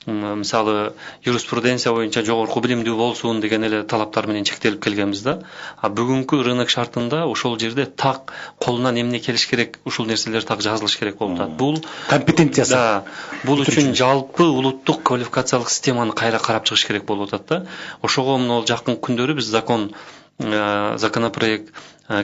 мисалы юриспруденция боюнча жогорку билимдүү болсун деген эле талаптар менен чектелип келгенбиз да. Бүгүнкү рынок шартында ошол жерде так колунан эмне келиш керек, ушул нерселер так жазылыш керек болуп атат. Бул компетенциясы. Да. Бул үчүн жалпы улуттук квалификациялык системаны кайра карап чыгыш керек болуп атат да. Ошого мына жакын күндөрү биз законопроект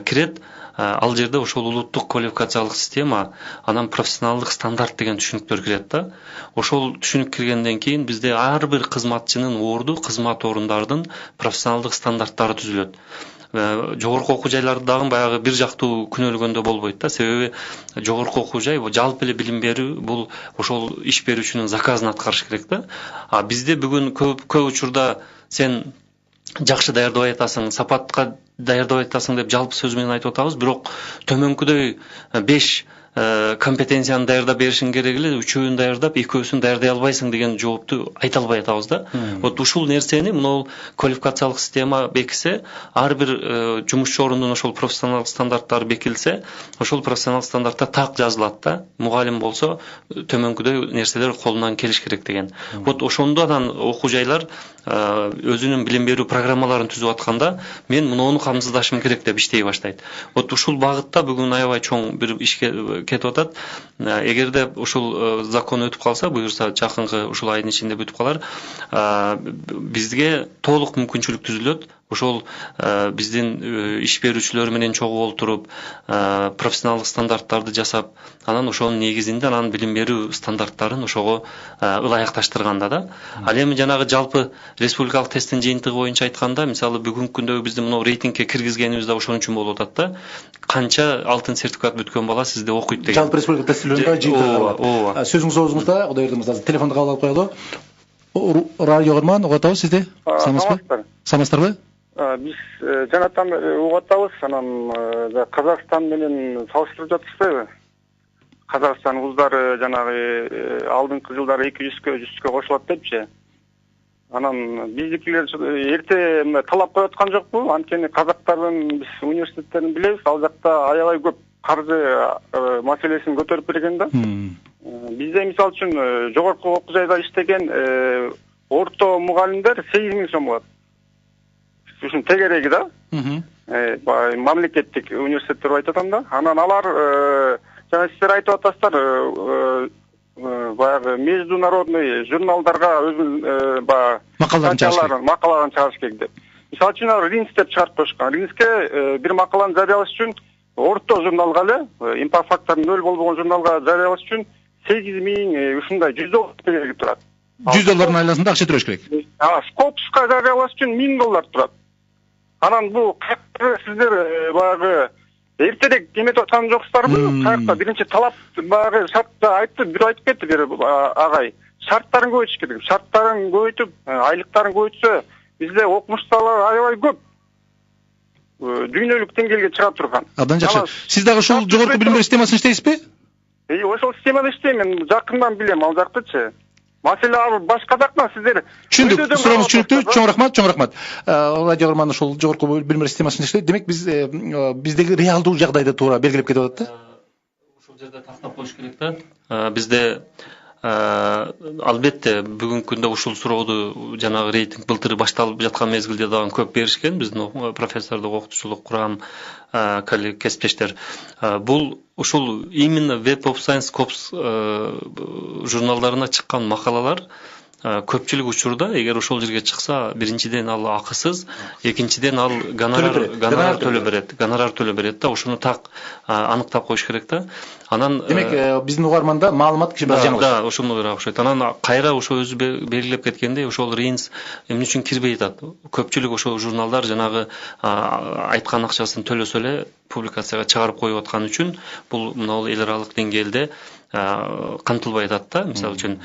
кирет. Ал жерде ошол улуттук квалификациялык система, анан профессионалдык стандарт деген түшүнүктөр кирет да. Ошол түшүнүк киргенден кийин бизде ар бир кызматчынын орду, кызмат орундардын профессионалдык стандарттары түзүлөт. Жогорку окуу жайларды дагы баягы бир жактуу күнөөлөгөндө болбойт да. Себеби жогорку окуу жай жалпы эле билим берүү, бул ошол иш берүүчүнүн заказын аткарыш керек да. Бизде бүгүн көп учурда сен жакшы даярдабай атасың, сапатка даярдабай атасың деп жалпы сөз менен айтып атабыз, бирок төмөнкүдөй 5 компетенцияны даярдап беришиң керек эле, 3-өүн даярдап, 2-өсүн даярдай албайсың деген жоопту айта албай атабыз да. Вот ушул нерсени мына квалификациялык система бекисе, ар бир жумушчу орундун ошол профессионалдык стандарттары бекилсе, ошол профессионалдык стандарттар так жазылат да. Мугалим болсо төмөнкүдөй нерселер колунан келиш керек деген. Вот ошондо анан окуу жайлар өзүнүн билим берүү программаларын түзүп атканда мен муну камсыздашым керек деп иштей баштайт. Вот ушул багытта бүгүн аябай чоң бир ишке кетип атат. Эгерде ушул закон өтүп калса, буюрса жакынкы ушул айдын ичинде бүтүп калар, бизге толук мүмкүнчүлүк түзүлөт. Ошол биздин иш берүүчүлөр менен чогуу олтуруп, профессионалдык стандарттарды жасап, анан ошонун негизинде анан билим берүү стандарттарын ошого ылайыкташтырганда да. Ал эми жанагы жалпы республикалык тесттин жыйынтыгы боюнча айтканда, мисалы бүгүнкү күндөгү биздин мына рейтингке киргизгенибиз да ошон үчүн болуп атат да. Канча алтын сертификат бүткөн бала сизде окуйт деген. Жалпы республика тестилөөндө жыйынтыгы. Сөзүңүз оозуңузда, Кудай бердимиз, азыр телефонду кабыл алып коелу. Радио көрмөн, угуп атабыз сизди. Саламатсыздарбы? Биз жанатан угуп атабыз, анан Казакстан менен салыштырып жатышпайбы? Казакстан кыздары жанагы алдыңкы жылдары 200-100кө кошулат депчи. Анан биздикилер эрте талап коюп аткан жокпу? Анткени казактардын биз университеттерин билебиз, ал жакта аябай көп каржы маселесин көтөрүп берген да. Бизде мисалы үчүн жогорку окуу жайда иштеген орто мугалимдер 8.000 сом алат. Ушун тегереги да. Мамлекеттик университеттер айтып атам да. Анан алар жана сиздер айтып атасыздар, баягы международный журналдарга өзүнүн макалаларын чыгарыш керек деп. Мисалы үчүн Ринс деп чыгарып коюшкан. Ринске бир макаланы жарыялаш үчүн орто журналга эле, импакт фактору 0 болбогон журналга жарыялаш үчүн 8.000 ушундай 100 кереги турат. $100 айласында акча төлөш керек. Скопска жарыялаш үчүн $1000 турат. Анан бул сиздер баягы эртерээк эметип аткан жоксуздарбы? Каякта биринчи талап баягы шартта айтты, бир айтып кетти бир агай. Шарттарын көбөйтүш керек. Шарттарын көбөйтүп, айлыктарын көбөйтсө, бизде окумуштуулар аябай көп. Дүйнөлүк деңгээлге чыга турган. Абдан жакшы. Сиз дагы ушул жогорку билим берүү системасында иштейсизби? Ошол системада иштейм, мен жакындан билем ал жактычы. Маселе ал башка жактан сиздер. Түшүндүк. Суроомуз түшүнүктүү. Чоң рахмат. Радио Арман ушул жогорку билим берүү системасында иштейт. Демек биздеги реалдуу жагдайды туура белгилеп кетип атат да. Ушул жерде тактап коюш керек да. Бизде албетте бүгүнкү күндө ушул сурооду жанагы рейтинг былтыр башталып жаткан мезгилде дагы көп беришкен биздин профессордук окутуучулук курам кесиптештер. Бул ушул именно Web of Science Scopes журналдарына чыккан макалалар көпчүлүк учурда эгер ошол жерге чыкса, биринчиден ал акысыз, экинчиден ал гонорар төлөп берет да. Ошону так аныктап коюш керек да. Анан демек биздин угарманда маалымат киши бир жаңылыш. Да, ошондой окшойт. Анан кайра ошо өзү белгилеп кеткендей, ошол рейнс эмне үчүн кирбей атат? Көпчүлүк ошол журналдар жанагы айткан акчасын төлөсө эле публикацияга чыгарып коюп аткан үчүн бул мына эл аралык деңгээлде камтылбай атат да, мисалы үчүн.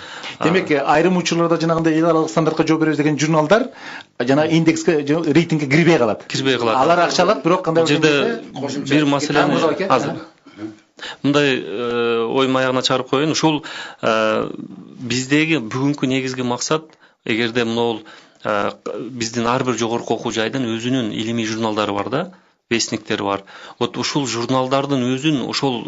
Демек айрым учурларда жанагындай эл аралык стандартка жооп беребиз деген журналдар жана индекске, рейтингге кирбей калат. Алар акча алат, бирок кандай жерде бир маселени азыр мындай ой маягына чыгарып коеюн. Ушул биздеги бүгүнкү негизги максат, эгерде могул биздин ар бир жогорку окуу жайдын өзүнүн илимий журналдары бар да, вестниктери бар. Вот ушул журналдардын өзүн ошол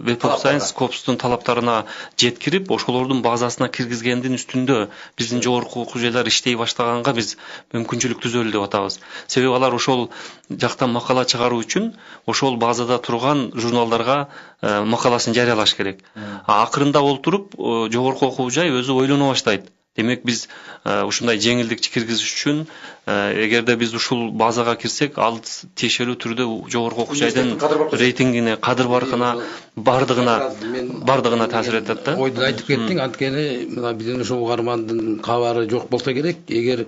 Web of Science Scopes'тун талаптарына жеткирип, ошолордун базасына киргизгендин үстүндө биздин жогорку окуу жайлар иштей баштаганга биз мүмкүнчүлүк түзөлү деп атабыз. Себеби алар ошол жактан макала чыгаруу үчүн ошол базада турган журналдарга макаласын жарыялаш керек. Акырында олтуруп жогорку окуу жай өзү ойлоно баштайт. Демек биз ушундай жеңилдик киргизиш үчүн эгерде биз ушул базага кирсек, ал тиешелүү түрдө жогорку окуу жайдын рейтингине, кадыр баркына, бардыгына таасир этет да. Ойду айтып кеттиң, анткени мына биздин ушул угармандын кабары жок болсо керек. Эгер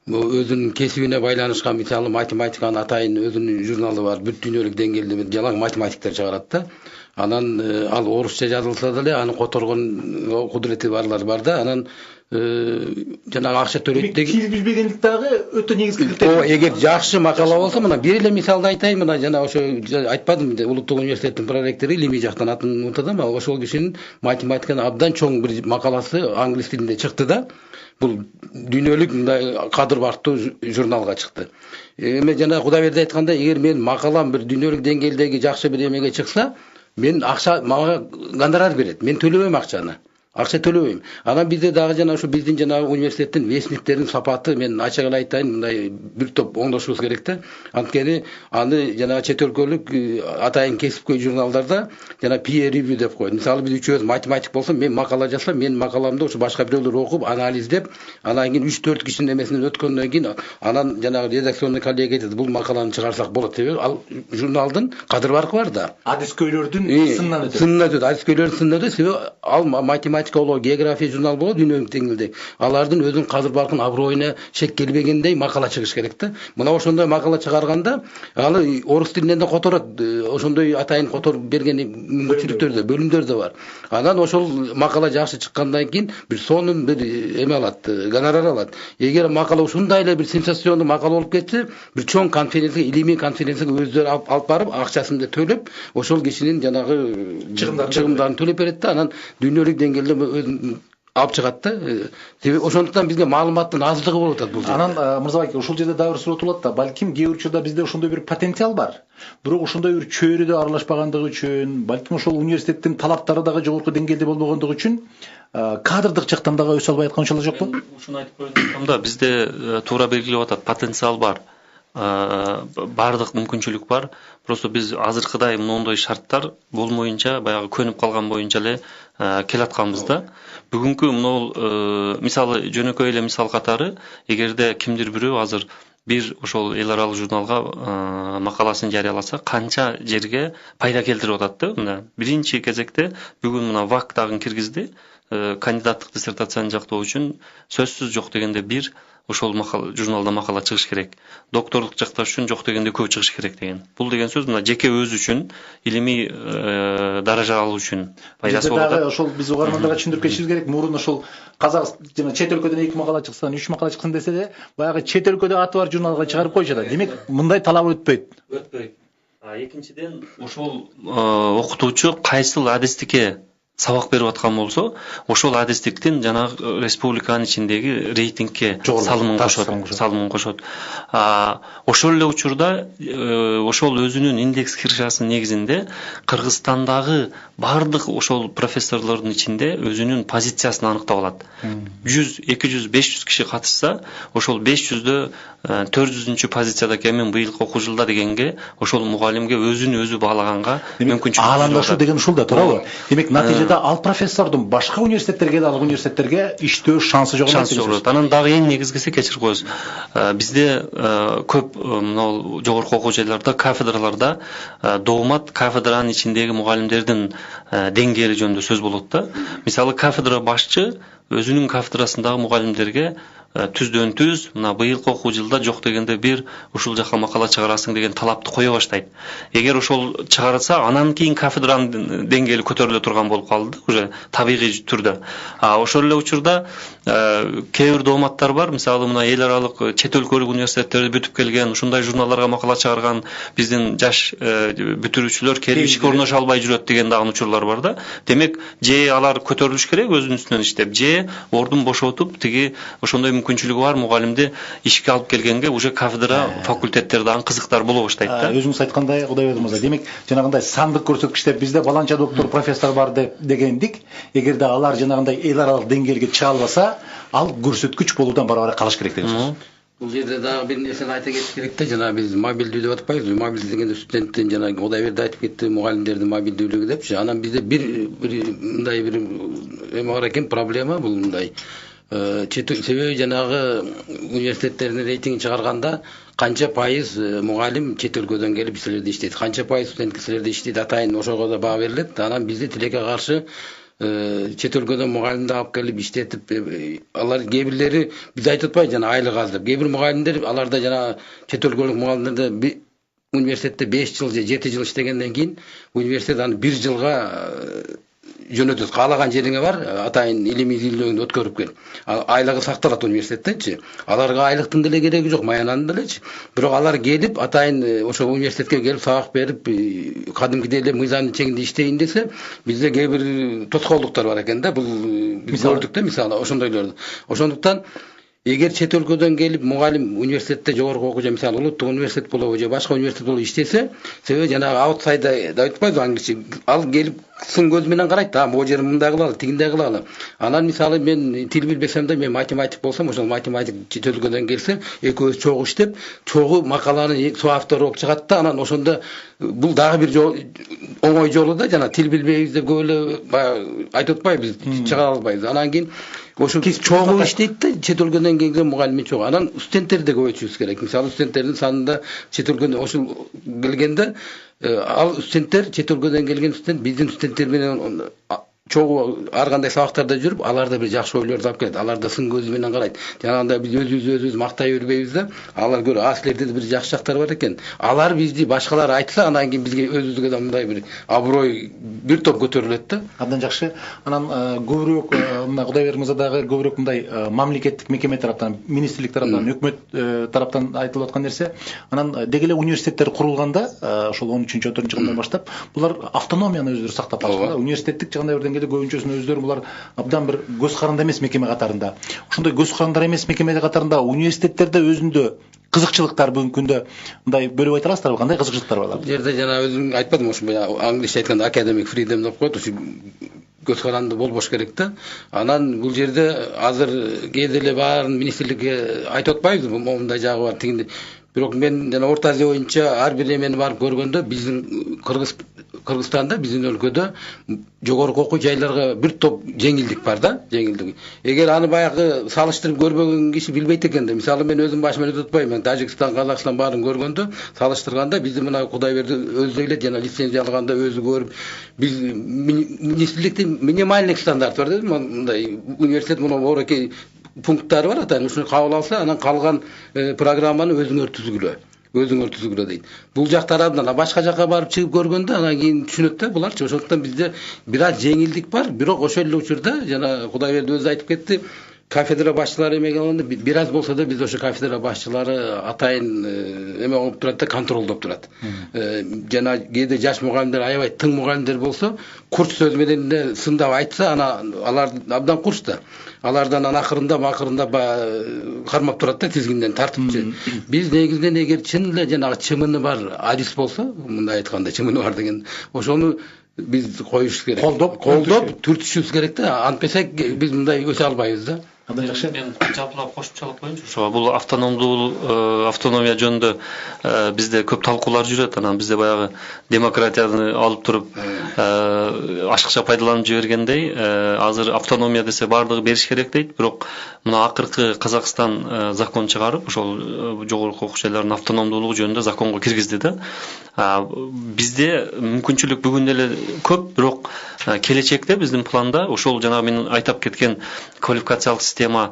өзүнүн кесибине байланышкан, мисалы математиканын атайын өзүнүн журналы бар, бүт дүйнөлүк деңгээлде жалаң математиктер чыгарат да. Анан ал орусча жазылса деле аны которгон кудурети барлар бар да. Анан жанагы акча төлөйт деген тил билбегендик дагы өтө негизги критерий. Эгер жакшы макала болсо, мына бир эле мисалды айтайын. Мына жана ошо айтпадым, Улуттук университеттин проректору илимий жактан атын унутадым. Ошол кишинин математиканын абдан чоң бир макаласы англис тилинде чыкты да. Бул дүйнөлүк мындай кадыр бартуу журналга чыкты. Эми жана Кудайберди айткандай, эгер мен макалам бир дүйнөлүк деңгээлдеги жакшы бир эмеге чыкса, мен акча мага гонорар берет. Мен төлөбөйм акчаны. Акча төлөбөйм. Анан бизде дагы жана ушу биздин жанагы университеттин вестниктеринин сапаты, мен ачык эле айтайын, мындай бир топ оңдошубуз керек да. Анткени аны жанагы чет өлкөлүк атайын кесипкөй журналдарда жана peer review деп коет. Мисалы биз үчөөбүз математик болсо, мен макала жазсам, менин макаламды ушу башка бирөөлөр окуп, анализдеп, анан кийин 3-4 кишинин эмесинен өткөндөн кийин анан жанагы редакционный коллегия айтат, бул макаланы чыгарсак болот деп. Ал журналдын кадыр баркы бар да. Адискөйлөрдүн сынынан өтөт. Сынынан өтөт, адискөйлөрдүн сынынан өтөт. Себеби ал математика болобу, география журнал болобу, дүйнөлүк деңгээлде алардын өзүнүн кадыр баркын аброюна шек келбегендей макала чыгыш керек да. Мына ошондой макала чыгарганда аны орус тилинен да которот, ошондой атайын котор берген мүмкүнчүлүктөр да, бөлүмдөр да бар. Анан ошол макала жакшы чыккандан кийин бир сонун бир эме алат, гонорар алат. Эгер макала ушундай эле бир сенсационный макала болуп кетсе, бир чоң конференция, илимий конференцияга өздөрү алып барып, акчасын да төлөп, ошол кишинин жанагы чыгымдарын төлөп берет да. Анан дүйнөлүк деңгээлде алып чыгат да. Себеби ошондуктан бизге маалыматтын аздыгы болуп атат бул. Анан Мырзабек, ушул жерде дагы бир суроо туулат да. Балким кээ бир учурда бизде ошондой бир потенциал бар. Бирок ошондой бир чөйрөдө аралашпагандыгы үчүн, балким ошол университеттин талаптары дагы жогорку деңгээлде болбогондугу үчүн кадрдык жактан дагы өсө албай аткан учурлар жокпу? Ушуну айтып коюм да, бизде туура белгилеп атат, потенциал бар. Бардык мүмкүнчүлүк бар. Просто биз азыркыдай мондой шарттар болмоюнча, баягы көнүп калган боюнча эле келатканбыз да. Бүгүнкү мынау мисалы жөнөкөй эле мисал катары, эгерде кимдир бирөө азыр бир ошол эл аралык журналга макаласын жарыяласа, канча жерге пайда келтирип атат да. Мына биринчи кезекте бүгүн мына ВАК дагы киргизди. кандидаттык диссертацияны жактоо үчүн сөзсүз жок дегенде бир ошол журналда макала чыгыш керек. Докторлук жакташ үчүн жок дегенде көп чыгыш керек деген. Бул деген сөз мына жеке өзү үчүн илимий даража алуу үчүн пайдасы болот. Дагы ошол биз угармандарга түшүндүрүп кетишибиз керек. Мурун ошол казак жана чет өлкөдөн 2 макала чыксын, 3 макала чыксын десе де, баягы чет өлкөдө аты бар журналга чыгарып койчу да. Демек, мындай талап өтпөйт. Өтпөйт. Экинчиден ошол окутуучу кайсыл адистикке сабак берип аткан болсо, ошол адистиктин жанагы республиканын ичиндеги рейтингке салымын кошот. Ошол эле учурда ошол өзүнүн индекс киршасынын негизинде Кыргызстандагы бардык ошол профессорлордун ичинде өзүнүн позициясын аныктап алат. 100, 200, 500 киши катышса, ошол 500дө 400-чү позицияда экенмин быйылкы окуу жылда дегенге, ошол мугалимге өзүн өзү баалаганга мүмкүнчүлүк. Ааландашуу деген ушул да, туурабы? Демек, натыйжада ал профессордун башка университеттерге да, ал университеттерге иштөө шансы жок эмес. Шансы жок. Анан дагы эң негизгиси, кечирип коесуз, бизде көп мына жогорку окуу жайларда, кафедраларда доомат кафедранын ичиндеги мугалимдердин деңгээли жөнүндө сөз болот да. Мисалы, кафедра башчы өзүнүн кафедрасындагы мугалимдерге түздөн түз мына быйылкы окуу жылда жок дегенде бир ушул жака макала чыгарасың деген талапты кое баштайт. Эгер ошол чыгарса, анан кийин кафедранын деңгээли көтөрүлө турган болуп калды, уже табигый түрдө. Ошол эле учурда кээ бир дооматтар бар, мисалы мына эл аралык чет өлкөлүк университеттерди бүтүп келген, ушундай журналдарга макала чыгарган биздин жаш бүтүрүүчүлөр келип ишке орношо албай жүрөт деген дагы учурлар бар да. Демек, же алар көтөрүлүш керек өзүнүн үстүнөн иштеп, же ордун бошотуп, тиги ошондой мүмкүнчүлүгү бар мугалимди ишке алып келгенге уже кафедра, факультеттер дагы кызыктар боло баштайт да. Өзүңүз айткандай, Кудайберди мырза, демек, жанагындай сандык көрсөткүчтөр бизде баланча доктор, профессор бар дегендик, эгерде алар жанагындай эл аралык деңгээлге чыга албаса, ал көрсөткүч болуудан барабар калыш керек деген сөз. Бул жерде дагы бир нерсени айта кетиш керек да, жана биз мобилдүү деп атпайбызбы? Мобилдүү дегенде студенттин жана Кудайберди айтып кетти, мугалимдердин мобилдүүлүгү депчи. Анан бизде бир мындай бир эме бар экен, проблема бул мындай. Себеби жанагы университеттердин рейтингин чыгарганда канча пайыз мугалим чет өлкөдөн келип силерде иштейт, канча пайыз студент силерде иштейт, атайын ошого да баа берилет. Анан бизде тилекке каршы чет өлкөдөн мугалимди алып келип иштетип, алар кээ бирлери биз айтып атпайбы жана айлык аз деп. Кээ бир мугалимдер аларда жана чет өлкөлүк мугалимдерде университетте 5 жыл же 7 жыл иштегенден кийин университет аны 1 жылга жөнөтөт, каалаган жериңе бар, атайын илимий изилдөөгүндө өткөрүп кел. Айлыгы сакталат университеттенчи. Аларга айлыктын деле кереги жок, маянанын делечи. Бирок алар келип, атайын ошо университетке келип сабак берип, кадимкидей эле мыйзамдын чегинде иштейин десе, бизде кээ бир тоскоолдуктар бар экен да. Бул биз көрдүк да, мисалы ошондойлорду. Ошондуктан эгер чет өлкөдөн келип мугалим университетте жогорку окуу, мисалы улуттук университет болобу же башка университет болуп иштесе, себеби жанагы аутсайда да айтпайбызбы англисче, ал келип сын көз менен карайт, могу жерин мындай кылалы, тигиндей кылалы. Анан мисалы мен тил билбесем да, мен математик болсом, ошол математик чет өлкөдөн келсе, экөөбүз чогуу иштеп, чогуу макаланы соавтор болуп чыгат да, анан ошондо бул дагы бир оңой жолу да, жана тил билбейбиз деп көп эле айтып атпайбыз, чыгара албайбыз. Анан кийин ошо чогуу иштейт да, чет өлкөдөн келген мугалим чогуу. Анан студенттерди көбөйтүшүбүз керек. Мисалы студенттердин санында чет өлкөдөн ошол келгенде ал студенттер, чет өлкөдөн келген студент биздин студенттер менен чогуу ар кандай сабактарда жүрүп, аларда бир жакшы ойлорду алып келет, аларда сын көзү менен карайт. Жанагындай биз өзүбүз мактай бербейбиз да, алар көрө, силерде бир жакшы жактар бар экен. Алар бизди башкалар айтса, анан кийин бизге өзүбүзгө да мындай бир аброй бир топ көтөрүлөт да. Абдан жакшы. Анан көбүрөөк мына Кудайберди мырза дагы көбүрөөк мындай мамлекеттик мекеме тараптан, министрлик тараптан, өкмөт тараптан айтылып аткан нерсе, анан деги эле университеттер курулганда, ошол 13-14 жылдан баштап, булар автономияны өздөрү сактап калышкан. Университеттик жагында бирден көбүнчөсүн өздөрү булар абдан бир көз каранды эмес мекеме катарында. Ошондой көз карандар эмес мекеме катарында университеттерде өзүндө кызыкчылыктар бүгүнкү күндө мындай бөлүп айта аласыздарбы? Кандай кызыкчылыктар бар? Бул жерде жана өзүм айтпадым, ошо англисче айтканда академик фридом деп коет, ошо көз каранды болбош керек да. Анан бул жерде азыр кээде эле баарын министрликке айтып атпайбызбы, момундай жагы бар, тигинде. Бирок мен жана Орта Азия боюнча ар бир эмени барып көргөндө биздин кыргыз Кыргызстанда биздин өлкөдө жогорку окуу жайларга бир топ жеңилдик бар да, жеңилдик. Эгер аны баягы салыштырып көрбөгөн киши билбейт экен да. Мисалы мен өзүм башым менен утпайм. Мен Тажикстан, Казакстан баарын көргөндө, салыштырганда биздин мына Кудайберди өзү эле жана лицензия алганда өзү көрүп, биз министрликтин минимальный стандарт бар да, мындай университет мына оракей пункттары бар атайын, ушуну кабыл алса, анан калган программаны өзүңөр түзгүлө дейт. Бул жактардан башка жакка барып чыгып көргөндө анан кийин түшүнөт да буларчы. Ошондуктан бизде бир аз жеңилдик бар, бирок ошол эле учурда жана Кудайберди өзү айтып кетти, кафедра башчылары эмеге алганда бир аз болсо да биз ошо кафедра башчылары атайын эме болуп турат да, контролдоп турат. Жана кээде жаш мугалимдер аябай тың мугалимдер болсо, курс сөз менен эле сындап айтса, анан алар абдан курс да. Алардан акырында кармап турат да, тизгинден тартыпчы. Биз негизинен эгер чын эле жанагы чымыны бар адис болсо, мындай айтканда чымыны бар деген, ошону биз коюш керек. Колдоп түртүшүбүз керек да. Антпесек биз мындай өсө албайбыз да. Мен жалпылап кошумчалап коеюнчу. Ошо бул автономия жөнүндө бизде көп талкуулар жүрөт. Анан бизде баягы демократияны алып туруп ашыкча пайдаланып жибергендей, азыр автономия десе баардыгы бериш керек дейт. Бирок мына акыркы Казакстан закон чыгарып, ошол жогорку окуу жайлардын автономдуулугу жөнүндө законго киргизди да. Bizde мүмкүнчүлүк бүгүн эле көп, бирок келечекте биздин планда ошол жанагы мен айтап кеткен квалификациялык система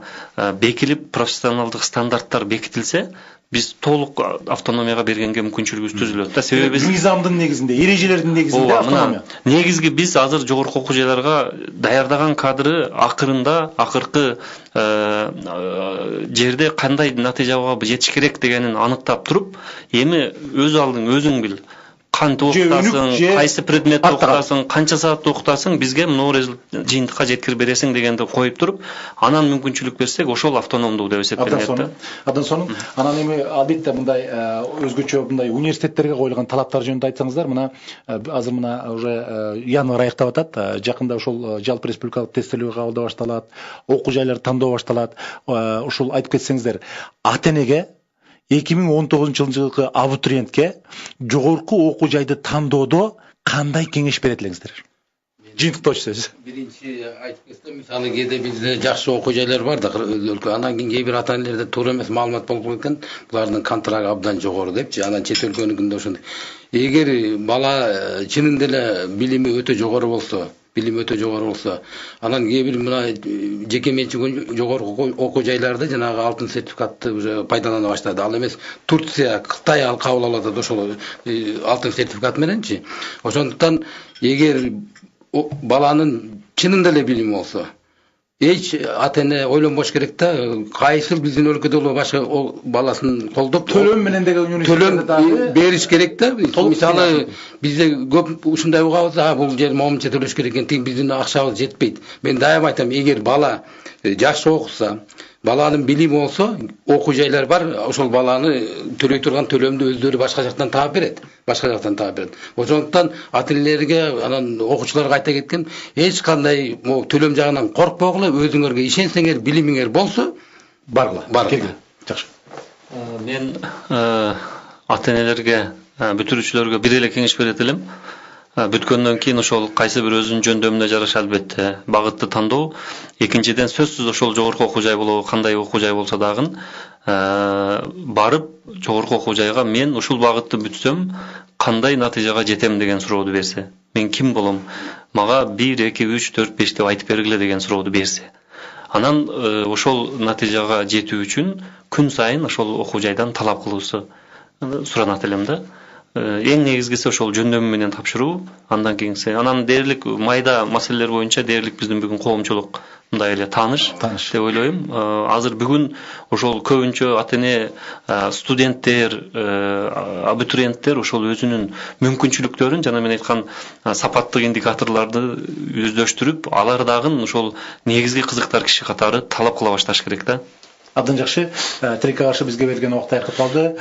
бекилип, профессионалдык стандарттар бекитилсе, биз толук автономияга бергенге мүмкүнчүлүгүбүз түзүлөт да. Себеби биз мыйзамдын негизинде, эрежелердин негизинде автономия. Негизги биз азыр жогорку окуу жайларга даярдаган кадры акыркы жерде кандай натыйжага жетиш керек дегенин аныктап туруп, эми өз алдың өзүң бил. Кантип окутасың, кайсы предметти окутасың, канча саатты окутасың, бизге мына жыйынтыкка жеткирип бересиң дегенди коюп туруп, анан мүмкүнчүлүк берсек, ошол автономдуу деп эсептелет да. Абдан сонун. Анан эми албетте мындай өзгөчө мындай университеттерге коюлган талаптар жөнүндө айтсаңыздар, мына азыр мына уже январь аяктап атат, жакында ошол жалпы республикалык тестилөө кабылдоо башталат, окуу жайларды тандоо башталат. Ушул айтып кетсеңиздер, ата-энеге 2019 жылкы абитуриентке жогорку окуу жайды тандоодо кандай кеңеш берет элеңиздер? Жыйынтыктоочу сөз. Биринчи айтып кетсем, мисалы кээде бизде жакшы окуу жайлар бар да өлкө. Анан кийин кээ бир ата-энелерде туура эмес маалымат болуп кеткен, булардын контрагы абдан жогору депчи. Анан чет өлкөнүкүндө ошондой. Эгер бала чынында эле билими өтө жогору болсо, анан кээ бир мына жеке менчик жогорку окуу жайларды жанагы алтын сертификатты уже пайдалана баштады. Ал эмес Турция, Кытай кабыл алат ошол алтын сертификат мененчи. Ошондуктан эгер баланын чынында эле билими болсо, эч ата-эне ойлонбош керек да, кайсыл биздин өлкөдө эле башка баласын колдоп төлөм менен деген университетте бериш керек да. Мисалы бизде көп ушундай угабыз, бул жер момунча төлөш керек экен, биздин акчабыз жетпейт. Мен дайым айтам, эгер бала жакшы окуса, баланын билими болсо, окуу жайлар бар, ошол баланы төлөй турган төлөмдү өздөрү башка жактан таап берет. Ошондуктан ата-энелерге, анан окуучуларга айта кеткен, эч кандай төлөм жагынан коркпогула, өзүңөргө ишенсеңер, билимиңер болсо, баргыла. Жакшы. Мен ата-энелерге, бүтүрүүчүлөргө бир эле кеңеш берет элем. Бүткөндөн кийин ошол кайсы бир өзүнүн жөндөмүнө жараша албетте багытты тандоо. Экинчиден сөзсүз ошол жогорку окуу жай болобу, кандай окуу жай болсо дагы барып жогорку окуу жайга мен ушул багытты бүтсөм кандай натыйжага жетем деген сурооду берсе. Мен ким болом? Мага 1, 2, 3, 4, 5 деп айтып бергиле деген сурооду берсе. Анан ошол натыйжага жетүү үчүн күн сайын ошол окуу жайдан талап кылуусу суранат элем да. Эң негизгиси ошол жөндөмү менен тапшыруу, андан кийинси анан дээрлик майда маселелер боюнча дээрлик биздин бүгүн коомчулук мындай эле тааныш деп ойлойм. Азыр бүгүн ошол көбүнчө ата-эне, студенттер, абитуриенттер ошол өзүнүн мүмкүнчүлүктөрүн, жана мен айткан сапаттык индикаторлорду өздөштүрүп, алар дагы ошол негизги кызыктар киши катары талап кыла башташ керек да. Абдан жакшы. Тилекке каршы бизге берилген убакыт аякка калды.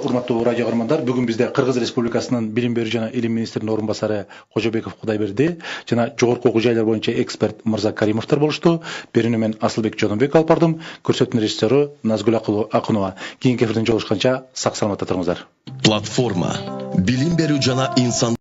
Урматтуу радио көрөрмандар, бүгүн бизде Кыргыз Республикасынын билим берүү жана илим министринин орун басары Кожобеков Кудайберди жана жогорку окуу жайлар боюнча эксперт Мырза Каримовдор болушту. Берүүнү мен Асылбек Жодонбек алып бардым. Көрсөтүүнүн режиссеру Назгүл Акунова. Кийинки эфирден жолугушканча сак саламатта туруңуздар. Платформа билим берүү жана инсан